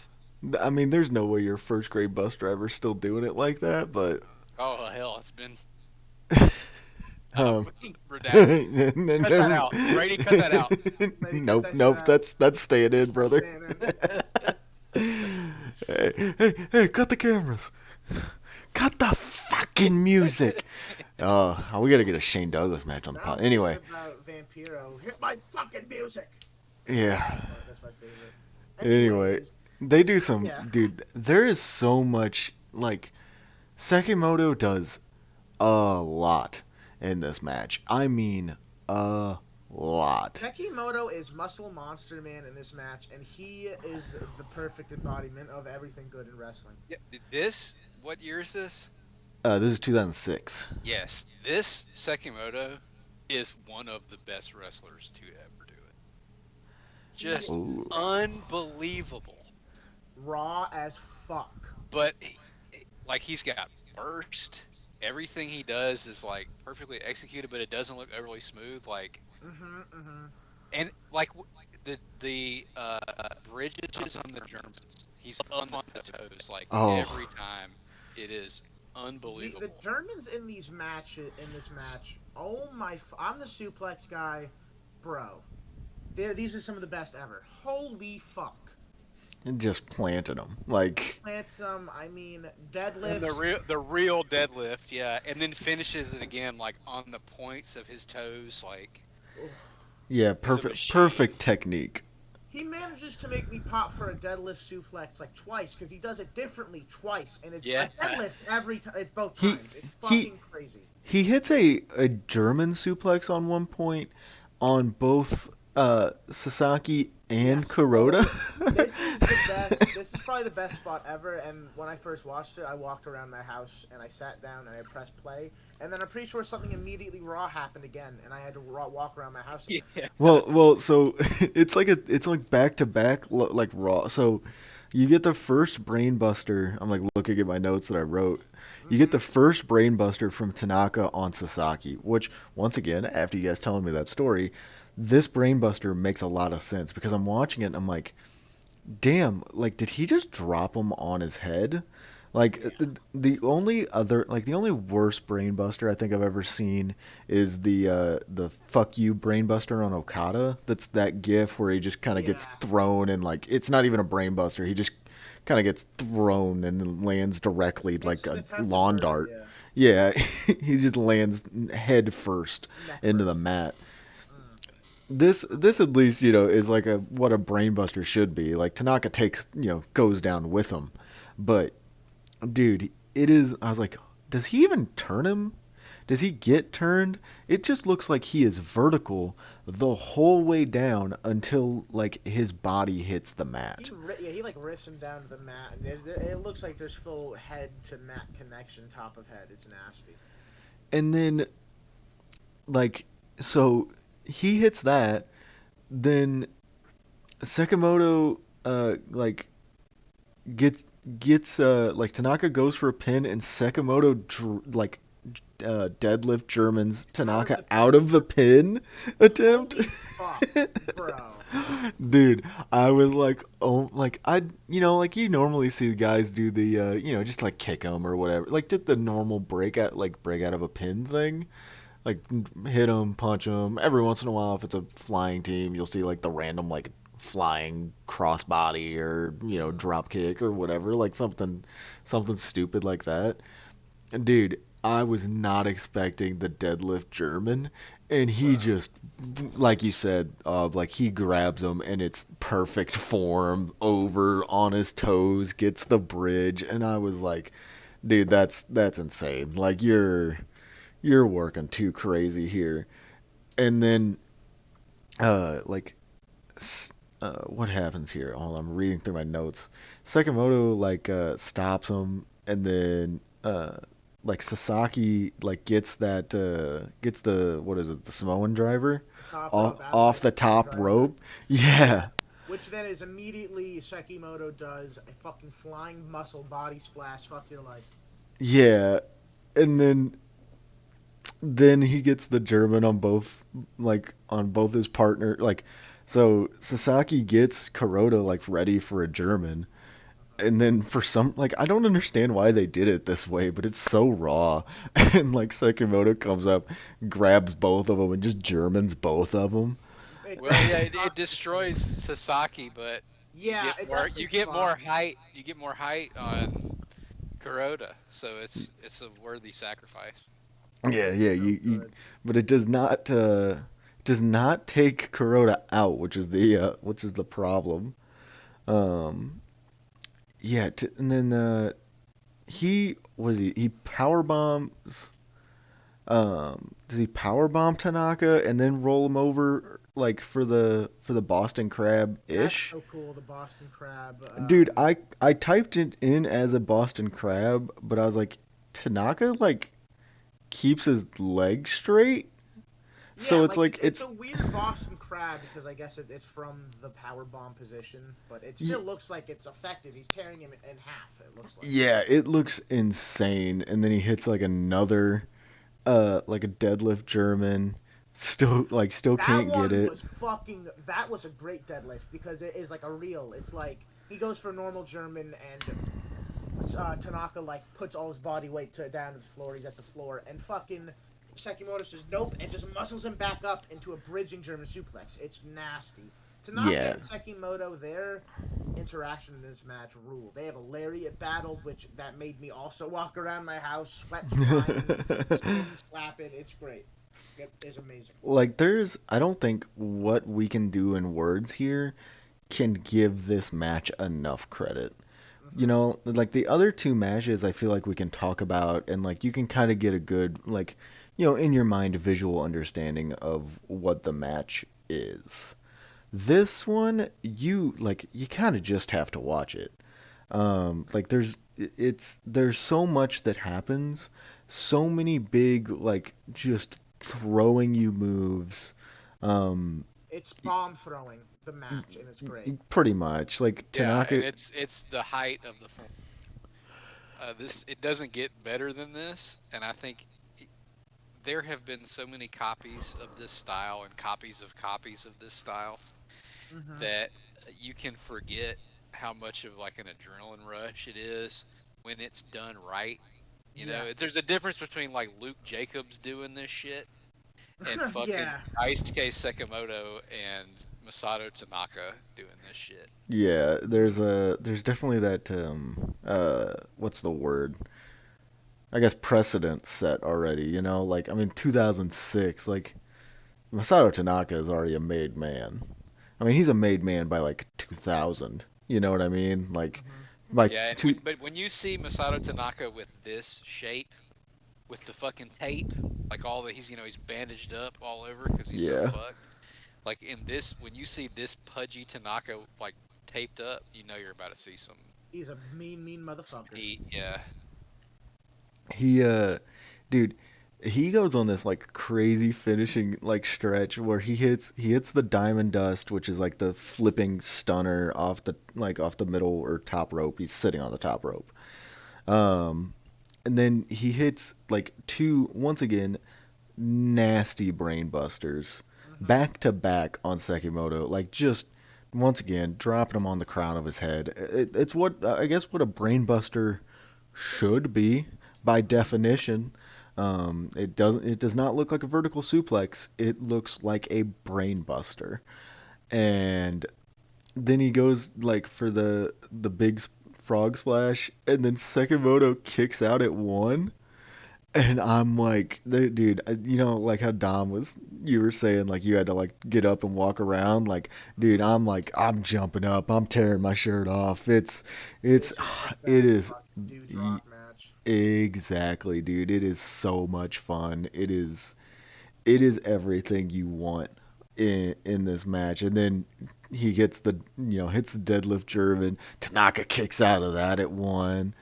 I mean, there's no way your first grade bus driver's still doing it like that, but Oh hell, it's been um, redacted. Cut that out, Brady. Cut that out. Ready? Cut nope, that shit nope, out. that's staying in, That's brother. staying in. Hey, cut the cameras. Cut the fucking music. We gotta get a Shane Douglas match on the Now pod. I'm thinking Anyway, about Vampiro. Hit my fucking music. yeah. That's my favorite. Anyway, Anyways, they do so some, yeah. dude. There is so much like Sekimoto does a lot in this match. I mean, a lot. Sekimoto is Muscle Monster Man in this match, and he is the perfect embodiment of everything good in wrestling. Yeah, this. What year is this? This is 2006. Yes, this Sekimoto is one of the best wrestlers to ever do it. He Just Ooh. unbelievable. raw as fuck. But like he's got burst. Everything he does is like perfectly executed, but it doesn't look overly smooth. Like Mm-hmm. and like the bridges on the Germans, he's up on the toes like Oh, every time. It is The unbelievable. Germans in this match. Oh my! I'm the suplex guy, bro. These are some of the best ever. Holy fuck! and just planted him. Like, Plants some. I mean, And deadlifts. the real deadlift, yeah, and then finishes it again like on the points of his toes, like Oof. yeah, he's a perfect machine. technique. He manages to make me pop for a deadlift suplex like twice because he does it differently twice, and it's a Yeah, deadlift every time. It's both He times. It's he fucking crazy. he hits a German suplex on one point on both Sasaki and Yes. Kuroda. Oh, this is the best. This is probably the best spot ever. And when I first watched it, I walked around my house and I sat down and I pressed play. And then I'm pretty sure something immediately raw happened again, and I had to walk around my house again. yeah. Well, so it's like back to back like raw. So you get the first brain buster. I'm like looking at my notes that I wrote. You get Mm-hmm. the first brain buster from Tanaka on Sasaki, which once again, after you guys telling me that story, this brain buster makes a lot of sense because I'm watching it and I'm like, damn, like did he just drop him on his head? Like Yeah. the only other like the only worst brainbuster I think I've ever seen is the fuck you brainbuster on Okada. That's that gif where he just kind of gets Yeah. thrown and like it's not even a brainbuster. He just kind of gets thrown and then lands directly It's like an a attempted lawn murder, dart. yeah. Yeah, he just lands head first Neck into the first. mat. Mm. This at least is like a what a brainbuster should be. Like Tanaka takes goes down with him, but dude, it is. I was like, does he even turn him? Does he get turned? It just looks like he is vertical the whole way down until like his body hits the mat. He like riffs him down to the mat, and it looks like there's full head to mat connection, top of head. It's nasty. And then like so he hits that, then Sekimoto like gets like Tanaka goes for a pin and Sekimoto like deadlift Germans Out of Tanaka the out of pin. the pin attempt. Holy fuck, bro. Dude, I was like, oh, like like you normally see guys do the, just like kick them or whatever, like did the normal break out of a pin thing, like hit them, punch them. Every once in a while, if it's a flying team, you'll see like the random like flying crossbody or drop kick or whatever, like something stupid like that. Dude, I was not expecting the deadlift German, and he Bro. just, like you said, like he grabs him and it's perfect form over on his toes, gets the bridge, and I was like, dude, that's insane. Like you're working too crazy here. And then, like, what happens here? Oh, I'm reading through my notes. Sakamoto like stops him, and then like Sasaki like gets the what is it, the Samoan driver The top off rope avalanche off the top screwdriver. rope. Yeah, Yeah. Which then is immediately Sekimoto does a fucking flying muscle body splash. Fuck your life. yeah, and then he gets the German on both, like on both his partner, like, so Sasaki gets Kuroda like ready for a German, and then for some, like, I don't understand why they did it this way, but it's so raw. And like Sekimoto comes up, grabs both of them, and just Germans both of them. It Well, yeah, definitely it bombs the destroys pin. Sasaki, but Yeah, it definitely you get more bombs him. height you get more height on Kuroda, so it's a worthy sacrifice. Yeah, It's yeah, so you good. but it does not take Kuroda out, which is the problem. Um, yeah, and then he was he power bombs. Does he power bomb Tanaka and then roll him over like for the Boston Crab That's ish? so cool. The Boston Crab. Dude, I typed it in as a Boston Crab, but I was like, Tanaka like keeps his leg straight, so Yeah, it's like like it's it's a weird Boston Crab because I guess it's from the power bomb position, but it still y- looks like it's effective. He's tearing him in half. It looks like. yeah, it looks insane, and then he hits like another like a deadlift German, still That can't get one it. was fucking. That was a great deadlift because it is like a real. It's like he goes for normal German and Tanaka like puts all his body weight down to the floor. He's at the floor and fucking Sekimoto says nope and just muscles him back up into a bridging German suplex. It's nasty. Tanaka Yeah. and Sekimoto, their interaction in this match rule. They have a lariat battle, which that made me also walk around my house, sweats flying, skin slapping. It's great. It is amazing. Like I don't think what we can do in words here can give this match enough credit. Hmm. Like the other two matches I feel like we can talk about, and like you can kind of get a good, like, in your mind, visual understanding of what the match is. This one, you kind of just have to watch it. Like there's so much that happens, so many big, like, just throwing you moves. Um, It's bomb throwing the match, and it's great. Pretty much like Yeah, and Tanaka. it's the height of the form. This it doesn't get better than this, and I think there have been so many copies of this style and copies of this style Hmm. that you can forget how much of like an adrenaline rush it is when it's done right. You know, Yes. there's a difference between like Luke Jacobs doing this shit and fucking Yeah. Daisuke Sekimoto and Masato Tanaka doing this shit. Yeah, there's definitely that what's the word? I guess precedent set already, like, I mean, 2006, like, Masato Tanaka is already a made man. I mean, he's a made man by like 2000. You know what I mean? Like Hmm. by Yeah, and two. when you see Masato Tanaka with this shape, with the fucking tape, like all the he's bandaged up all over because he's so Yeah. fucked. Like in this, when you see this pudgy Tanaka like taped up, you know you're about to see He's a mean some motherfucker. heat. Yeah, He dude, he goes on this like crazy finishing like stretch where he hits the diamond dust, which is like the flipping stunner off the middle or top rope. He's sitting on the top rope. Um And then he hits like two, once again, nasty brain busters Hmm. back to back on Sekimoto. Like, just once again, dropping him on the crown of his head. It's what, I guess, what a brain buster should be by Hmm. definition. It does not look like a vertical suplex. It looks like a brain buster. And then he goes like for the big frog splash, and then Sekimoto kicks out at one. And I'm like, dude, like how Dom was, you were saying, like, you had to, like, get up and walk around. Like, dude, Hmm. I'm like, I'm jumping up. I'm tearing my shirt off. It's, This is the it best is, fucking Dewdrop match. exactly, dude. It is so much fun. It is everything you want in this match. And then he gets hits the deadlift German. Tanaka kicks out of that at one,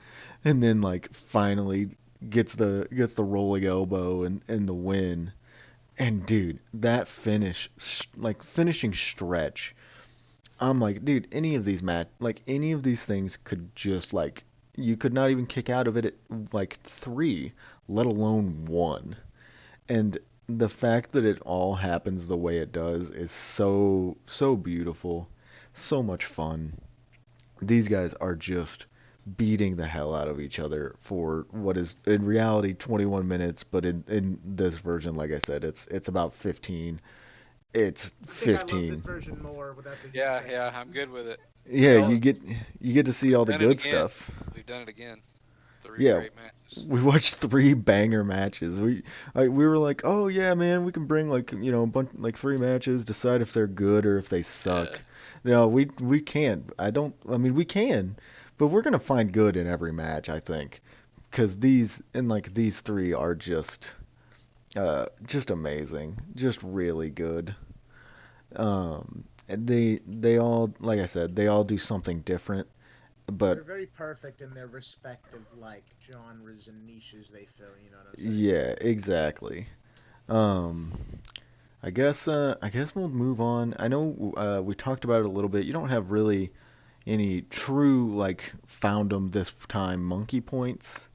and then like finally gets the rolling elbow and the win. And dude, that like finishing stretch, I'm like, dude, any of these things could just like, you could not even kick out of it at like three, let alone one. And the fact that it all happens the way it does is so beautiful, so much fun. These guys are just beating the hell out of each other for what is in reality 21 minutes, but in this version, like I said, it's about 15. It's I think I love this 15. version more without the heat Yeah, segment. yeah, I'm good with it. Yeah, Hell, you get to see we've all the done it good again. stuff. We've done it again. Three Yeah, great matches. we watched three banger matches. We were like, oh yeah, man, we can bring like a bunch like three matches, decide if they're good or if they Yeah. suck. No, we can't. I don't. I mean, we can, but we're gonna find good in every match, I think, because these three are just amazing, just really good. And they all, like I said, they all do something different, They're but very perfect in their respective like genres and niches they fill. You know what I'm saying? yeah, exactly. Um, I guess we'll move on. I know we talked about it a little bit. You don't have really any true like found 'em this time monkey points.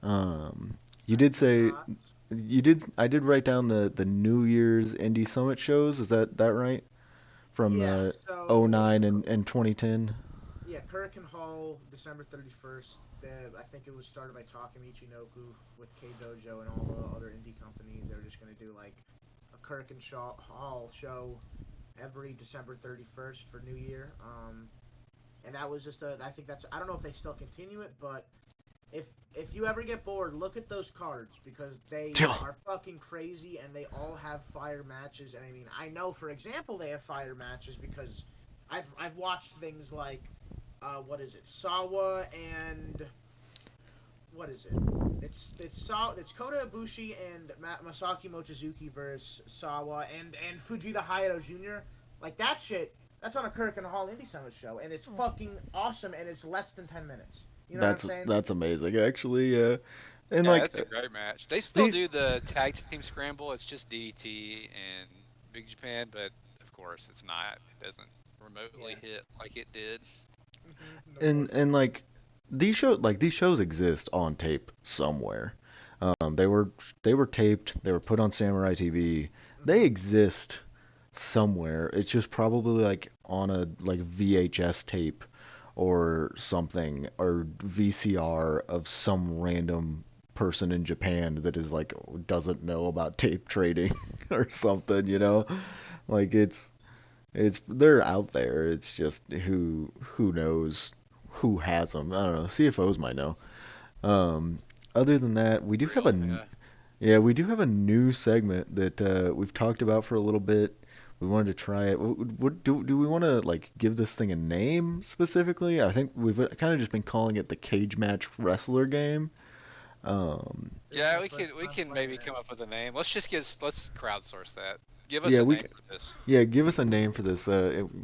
Um, you I did do say not. you did. I did write down the New Year's Indie Summit shows. Is that right? From Yeah. So '09 and 2010. yeah, Kurikan Hall, December 31st. I think it was started by Taka Michinoku with K Dojo and all the other indie companies. They were just gonna do like a Hall show every December 31st for New Year. And that was just I think that's. I don't know if they still continue it, but if you ever get bored, look at those cards because they are fucking crazy and they all have fire matches. And I mean, I know for example they have fire matches because I've watched things like what is it, Sawa and what is it? It's Kota Ibushi and Masaki Mochizuki versus Sawa and Fujita Hayato Jr. Like that shit. That's on a Kirk and Hall Indie Summit show, and it's fucking awesome, and it's less than 10 minutes. You know what I'm saying? That's amazing, actually. And Yeah, like that's a great match. They still these, do the tag team scramble. It's just DDT and Big Japan, but of course it's not. It doesn't remotely Yeah. hit like it did. No and bullshit. like these shows exist on tape somewhere. They were taped. They were put on Samurai TV. They Hmm. exist somewhere. It's just probably like on a like VHS tape or something, or VCR of some random person in Japan that is like doesn't know about tape trading or something. Like it's they're out there. It's just who knows who has them. I don't know. CFOs might know. Um, Other than that, we do For have real, yeah. yeah, we do have a new segment that we've talked about for a little bit. We wanted to try it. Do we want to like give this thing a name specifically? I think we've kind of just been calling it the cage match wrestler game. Um, This is Yeah, my we first can we time can playing maybe it. come up with a name. Let's crowdsource that. Give us yeah, a we name for this. Yeah, give us a name for this.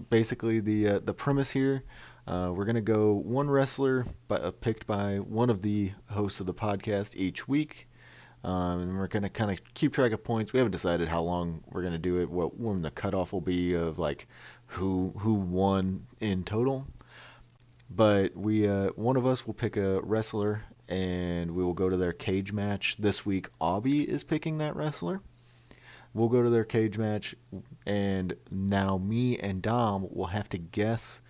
Basically, the premise here, we're gonna go one wrestler picked by one of the hosts of the podcast each week, and we're gonna kind of keep track of points. We haven't decided how long we're gonna do it, what when the cutoff will be of like who won in total. But we one of us will pick a wrestler, and we will go to their cage match. This week, Abby is picking that wrestler. We'll go to their cage match, and now me and Dom will have to guess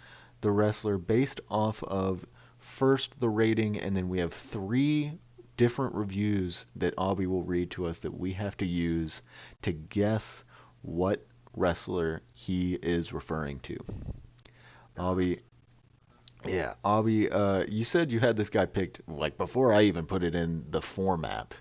the wrestler based off of first the rating, and then we have three different reviews that Abby will read to us that we have to use to guess what wrestler he is referring to. Gotcha. Abby, yeah, Abby, you said you had this guy picked like before I even put it in the format.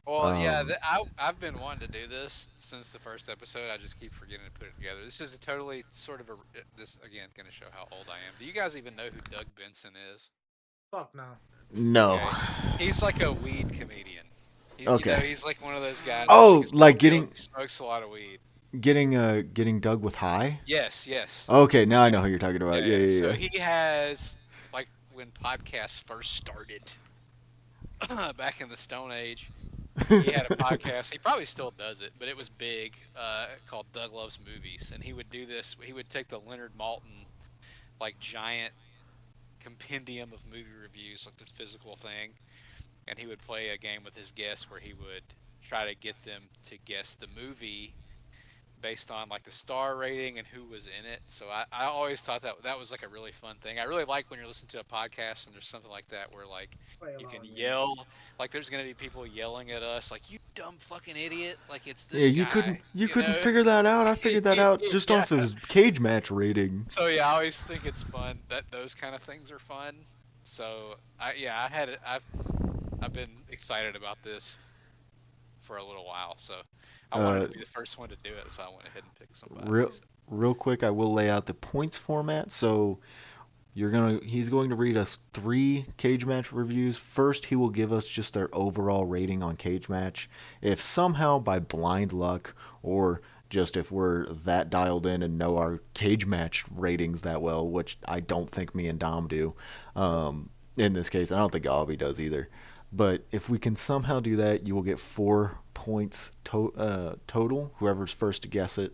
Well, yeah, Um, I've been wanting to do this since the first episode. I just keep forgetting to put it together. This is a totally sort of a this again going to show how old I am. Do you guys even know who Doug Benson is? Fuck no. no. Okay, he's like a weed comedian. Okay. He's like one of those guys that like Oh, his whole like deal is getting he smokes a lot of weed. getting dug with high? Yes, yes, Okay, now I yeah, know who you're talking about. yeah, Yeah, yeah. yeah, So yeah. he has like when podcasts first started back in the Stone Age. He had a podcast. He probably still does it, but it was big, called Doug Loves Movies, and he would do this. He would take the Leonard Maltin like giant compendium of movie reviews, like the physical thing, and he would play a game with his guests where he would try to get them to guess the movie based on like the star rating and who was in it. So I always thought that was like a really fun thing. I really like when you're listening to a podcast and there's something like that where like Play you can along, yeah. yell, like there's gonna be people yelling at us like you dumb fucking idiot, like it's Yeah, this guy, you you couldn't know? figure that out. I figured that out just Yeah. off his cage match rating. So yeah, I always think it's fun that those kind of things are fun. So I've been excited about this for a little while. So I wanted Uh, to be the first one to do it, so I went ahead and picked somebody. real So. real quick, I will lay out the points format. So he's going to read us three cage match reviews. First, he will give us just their overall rating on cage match. If somehow by blind luck or just if we're that dialed in and know our cage match ratings that well, which I don't think me and Dom do, in this case, I don't think Avi does either. But if we can somehow do that, you will get 4 points total. Whoever's first to guess it.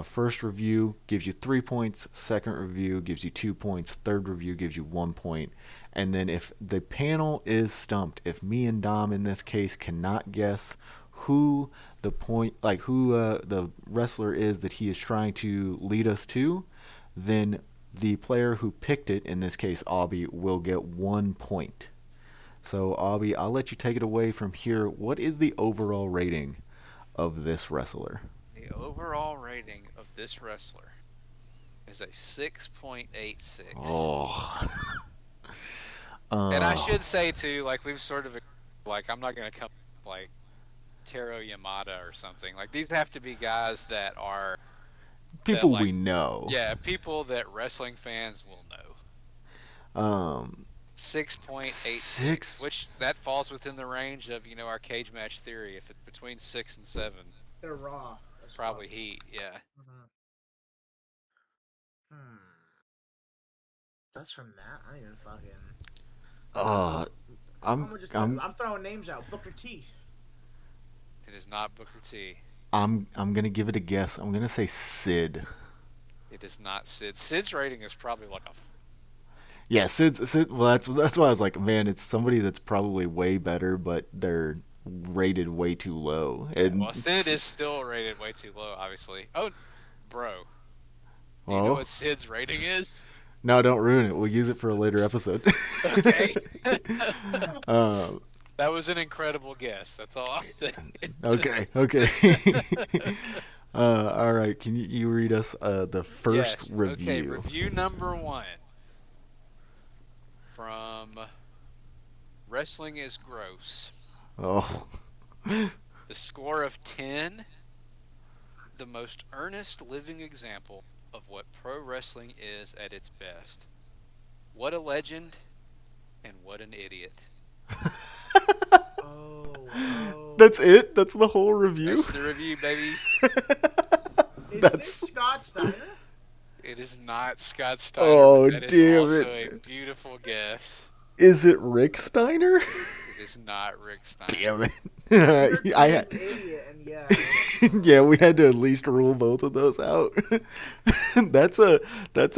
First review gives you 3 points. Second review gives you 2 points. Third review gives you 1 point. And then if the panel is stumped, if me and Dom in this case cannot guess who the wrestler is that he is trying to lead us to, then the player who picked it, in this case Abby, will get 1 point. So Abby, I'll let you take it away from here. What is the overall rating of this wrestler? The overall rating of this wrestler is a 6.86. Oh. And I uh, should say too, like we've sort of like I'm not gonna come like Taro Yamada or something. Like these have to be guys that are that People like we know. yeah, people that wrestling fans will know. Um, 6.86, six. which that falls within the range of, our cage match theory. If it's between 6 and 7, They're raw as fuck. probably Heat, yeah. Hmm. Hmm. That's from that. I don't even fucking. Uh, I'm I'm gonna just. I'm I'm throwing names out. Booker T. It is not Booker T. I'm gonna give it a guess. I'm gonna say Sid. It is not Sid. Sid's rating is probably like a Yeah, Sid. Well, that's why I was like, man, it's somebody that's probably way better, but they're rated way too low. yeah. And Well, Sid is still rated way too low, obviously. Oh, bro, do you know well, what Sid's rating is? no, don't ruin it. We'll use it for a later episode. Okay. uh, That was an incredible guess. That's all I'll say. okay, okay. All right. Can you read us the first Yes. Okay. review? Review number 1 from Wrestling is Gross. Oh. The score of 10, the most earnest living example of what pro wrestling is at its best. What a legend and what an idiot. Oh. Oh. That's it? That's the whole review? That's the review, baby. Is this That's. Scott Steiner? It is not Scott Steiner, but Oh, that is damn also it. a beautiful guess. Is it Rick Steiner? It is not Rick Steiner. Damn it. I heard the I name ha- idiot, and yeah. Whatever. yeah, we had to at least rule both of those out. That's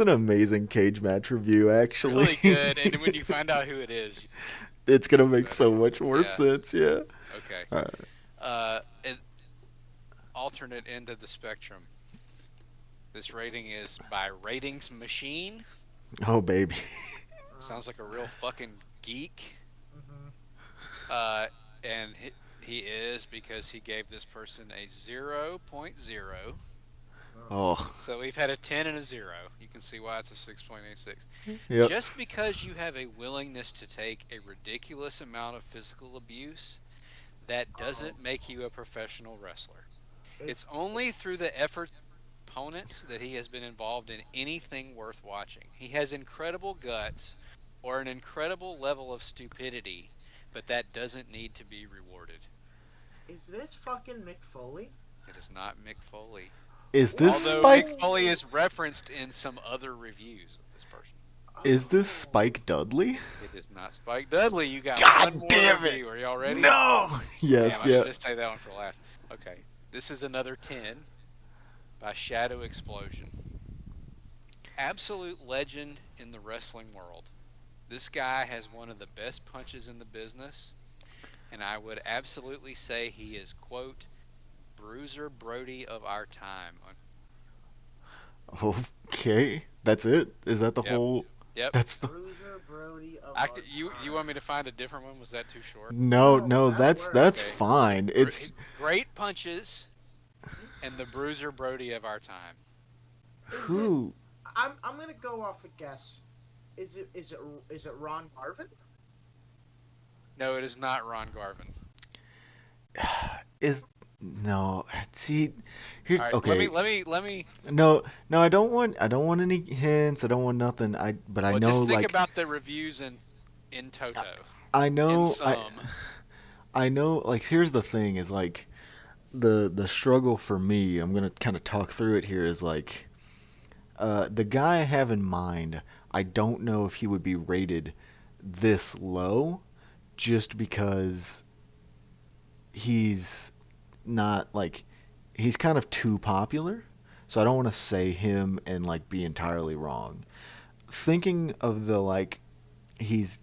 an amazing cage match review, It's really actually. good, and when you find out who it is, it's gonna make Better. so much more Yeah. sense. Yeah. Okay. All right. An alternate end of the spectrum. This rating is by Ratings Machine. Oh baby. Oh, Sounds like a real fucking geek. mm-hmm. Uh, and he is because he gave this person a 0.0. Oh. Oh. So we've had a 10 and a 0. You can see why it's a 6.86. Yep. Just because you have a willingness to take a ridiculous amount of physical abuse, that Oh. doesn't make you a professional wrestler. It's It's only through the efforts of opponents that he has been involved in anything worth watching. He has incredible guts or an incredible level of stupidity, but that doesn't need to be rewarded. is this fucking Mick Foley? It is not Mick Foley. Is this Although Mick Spike? Foley is referenced in some other reviews of this person. Is this Oh. Spike Dudley? It is not Spike Dudley. You got one God more damn it! review. Are y'all ready? No. Yes. Damn, I Yeah. should have saved that one for last. Okay. This is another 10 by Shadow Explosion. Absolute legend in the wrestling world. This guy has one of the best punches in the business, and I would absolutely say he is, quote, Bruiser Brody of our time. Okay. That's it. Is that the Yep. whole? Yep. That's the. Bruiser Brody of You our you want time. me to find a different one? Was that too short? No, No, no, that'll that's work. that's Okay. fine. It's Great punches and the Bruiser Brody of our time. Is it? who? I'm gonna go off a guess. Is it Ron Garvin? No, it is not Ron Garvin. Is no. See, here. All right, Okay. let me. No, no. I don't want any hints. I don't want nothing. But I Well, know just think like about the reviews in I, toto, I in know sum. I know. Like here's the thing is like the struggle for me. I'm gonna kind of talk through it here. Is like the guy I have in mind. I don't know if he would be rated this low just because he's not like he's kind of too popular. So I don't want to say him and like be entirely wrong. Thinking of the like he's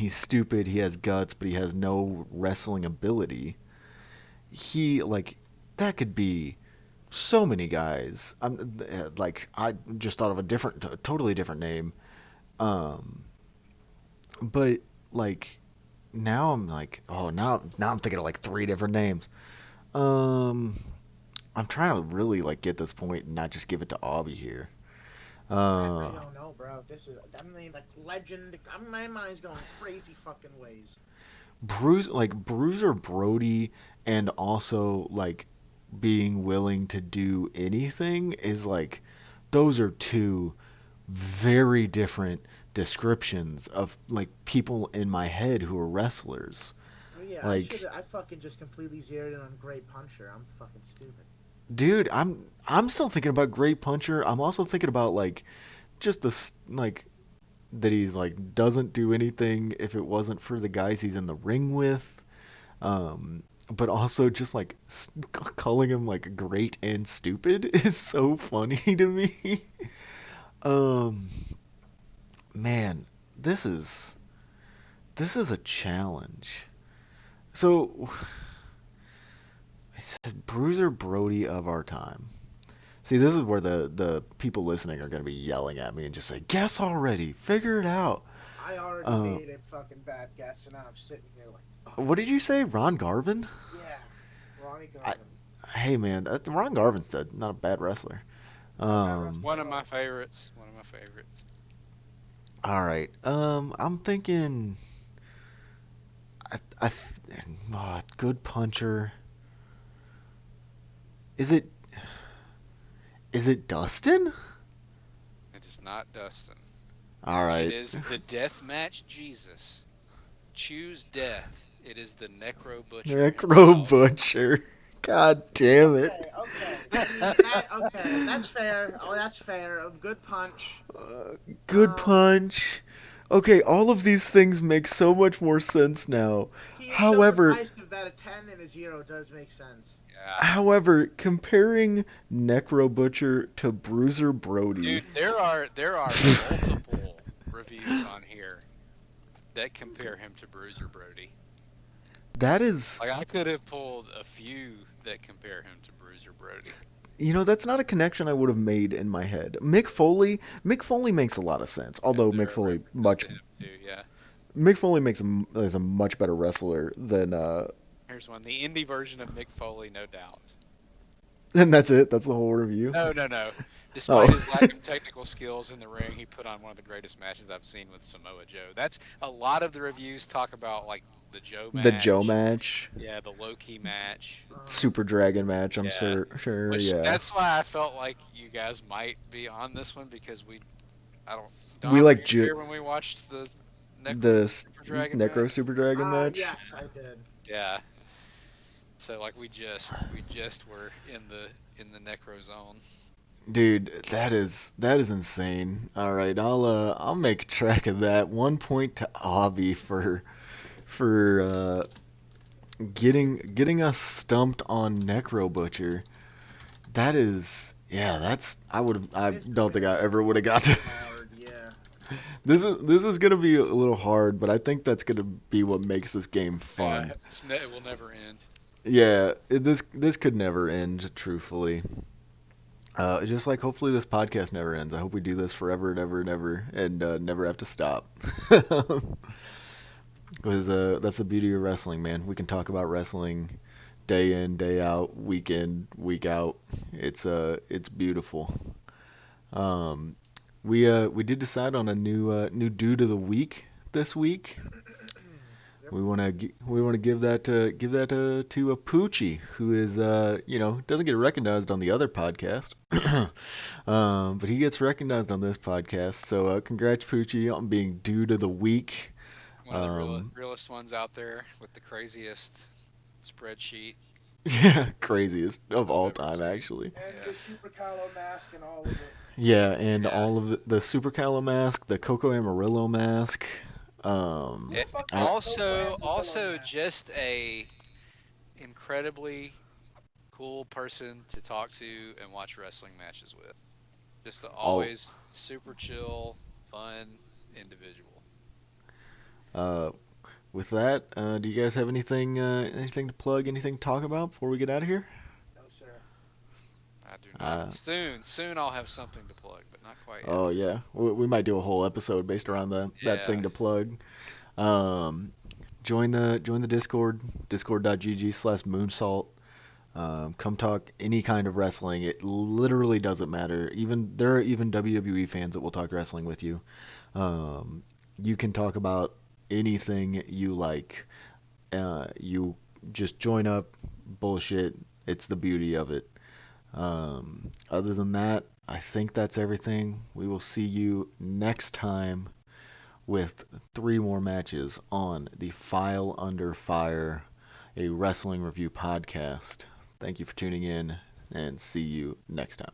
stupid, he has guts, but he has no wrestling ability. He like that could be so many guys. I'm like I just thought of a totally different name. Um, but like now I'm like, oh now I'm thinking of like three different names. Um, I'm trying to really like get this point and not just give it to Aubie here. I Uh, don't know, bro. This is I mean like legend. My mind's going crazy fucking ways. Bruiser Brody, and also like being willing to do anything is like those are two very different descriptions of like people in my head who are wrestlers. Oh yeah, Like, I fucking just completely zeroed in on Great Puncher. I'm fucking stupid. dude, I'm still thinking about Great Puncher. I'm also thinking about like just like that he's like doesn't do anything if it wasn't for the guys he's in the ring with. But also just like calling him like great and stupid is so funny to me. Um, man, this is this is a challenge. So I said Bruiser Brody of our time. See, this is where the people listening are going to be yelling at me and just say, "Guess already, figure it out." I already Uh, made a fucking bad guess, and now I'm sitting here like, fuck. what did you say, Ron Garvin? Yeah, Ronnie I, Garvin. hey man, Ron Garvin's not a bad wrestler. Not a bad wrestler One at of my all. favorites. One of my favorites. All right. I'm thinking. I good puncher. Is it is it Dustin? It is not Dustin. All It right. is the Deathmatch Jesus. Choose death. It is the Necro Butcher Necro himself. Butcher. God damn it. Okay, okay. I mean that. Okay, that's fair. Oh, that's fair. A good punch. Good Um, punch. Okay, all of these things make so much more sense now. he is so However, divisive that a 10 and a 0 does make sense. Yeah. however, comparing Necro Butcher to Bruiser Brody, Dude, there are multiple reviews on here that compare him to Bruiser Brody. That is, Like I could have pulled a few that compare him to Bruiser Brody. that's not a connection I would have made in my head. Mick Foley makes a lot of sense. And Although there are references to him too. Yeah. Mick Foley is a much better wrestler than Here's one: the indie version of Mick Foley, no doubt. and that's it. That's the whole review. No, no, no. Despite Oh, his lack of technical skills in the ring, he put on one of the greatest matches I've seen with Samoa Joe. That's a lot of the reviews talk about like the Joe the Joe match, match, yeah, the Low-Key match, Super Dragon match. I'm yeah. sure, Which yeah. that's why I felt like you guys might be on this one because I don't, We Dom, were like you here when we watched the Necro the Super Dragon Necro match? Super Dragon match. Yes, I did. Yeah. So like we just were in the Necro zone. Dude, that is insane. All right, I'll make track of that. 1 point to Avi for getting us stumped on Necro Butcher. That is, yeah, I This is don't think gonna I be ever would have got to. hard. Yeah. This is gonna be a little hard, but I think that's gonna be what makes this game Yeah, fun. it will never end. Yeah, this could never end, truthfully. Just like hopefully this podcast never ends. I hope we do this forever and ever and ever and never have to stop. Because that's the beauty of wrestling, man. We can talk about wrestling day in, day out, week in, week out. It's beautiful. Um, we did decide on a new dude of the week this week. Yep. We want to give that to a Poochie, who is doesn't get recognized on the other podcast, but he gets recognized on this podcast. So congrats Poochie on being dude of the week. One of the Um, realest ones out there with the craziest spreadsheet yeah, craziest of I've all ever time seen. actually. And Yeah. the Super Calo mask and all of it. Yeah, and Yeah. all of the Super Calo mask, the Coco Amarillo mask. Who the fuck's I, got Coco Also, Amarillo mask? just a incredibly cool person to talk to and watch wrestling matches with. Just a all always super chill, fun individual. uh, with that, do you guys have anything to plug, anything to talk about before we get out of here? No, sir. I do Uh, not. Soon I'll have something to plug, but not quite yet. oh yeah, we might do a whole episode based around that Yeah. thing to plug. Um, join the Discord, discord.gg/moonsault. Come talk any kind of wrestling. It literally doesn't matter. There are even WWE fans that will talk wrestling with you. Um, you can talk about anything you like. You just join up, bullshit. It's the beauty of it. Other than that, I think that's everything. We will see you next time with 3 more matches on the File Under Fire, a wrestling review podcast. Thank you for tuning in, and see you next time.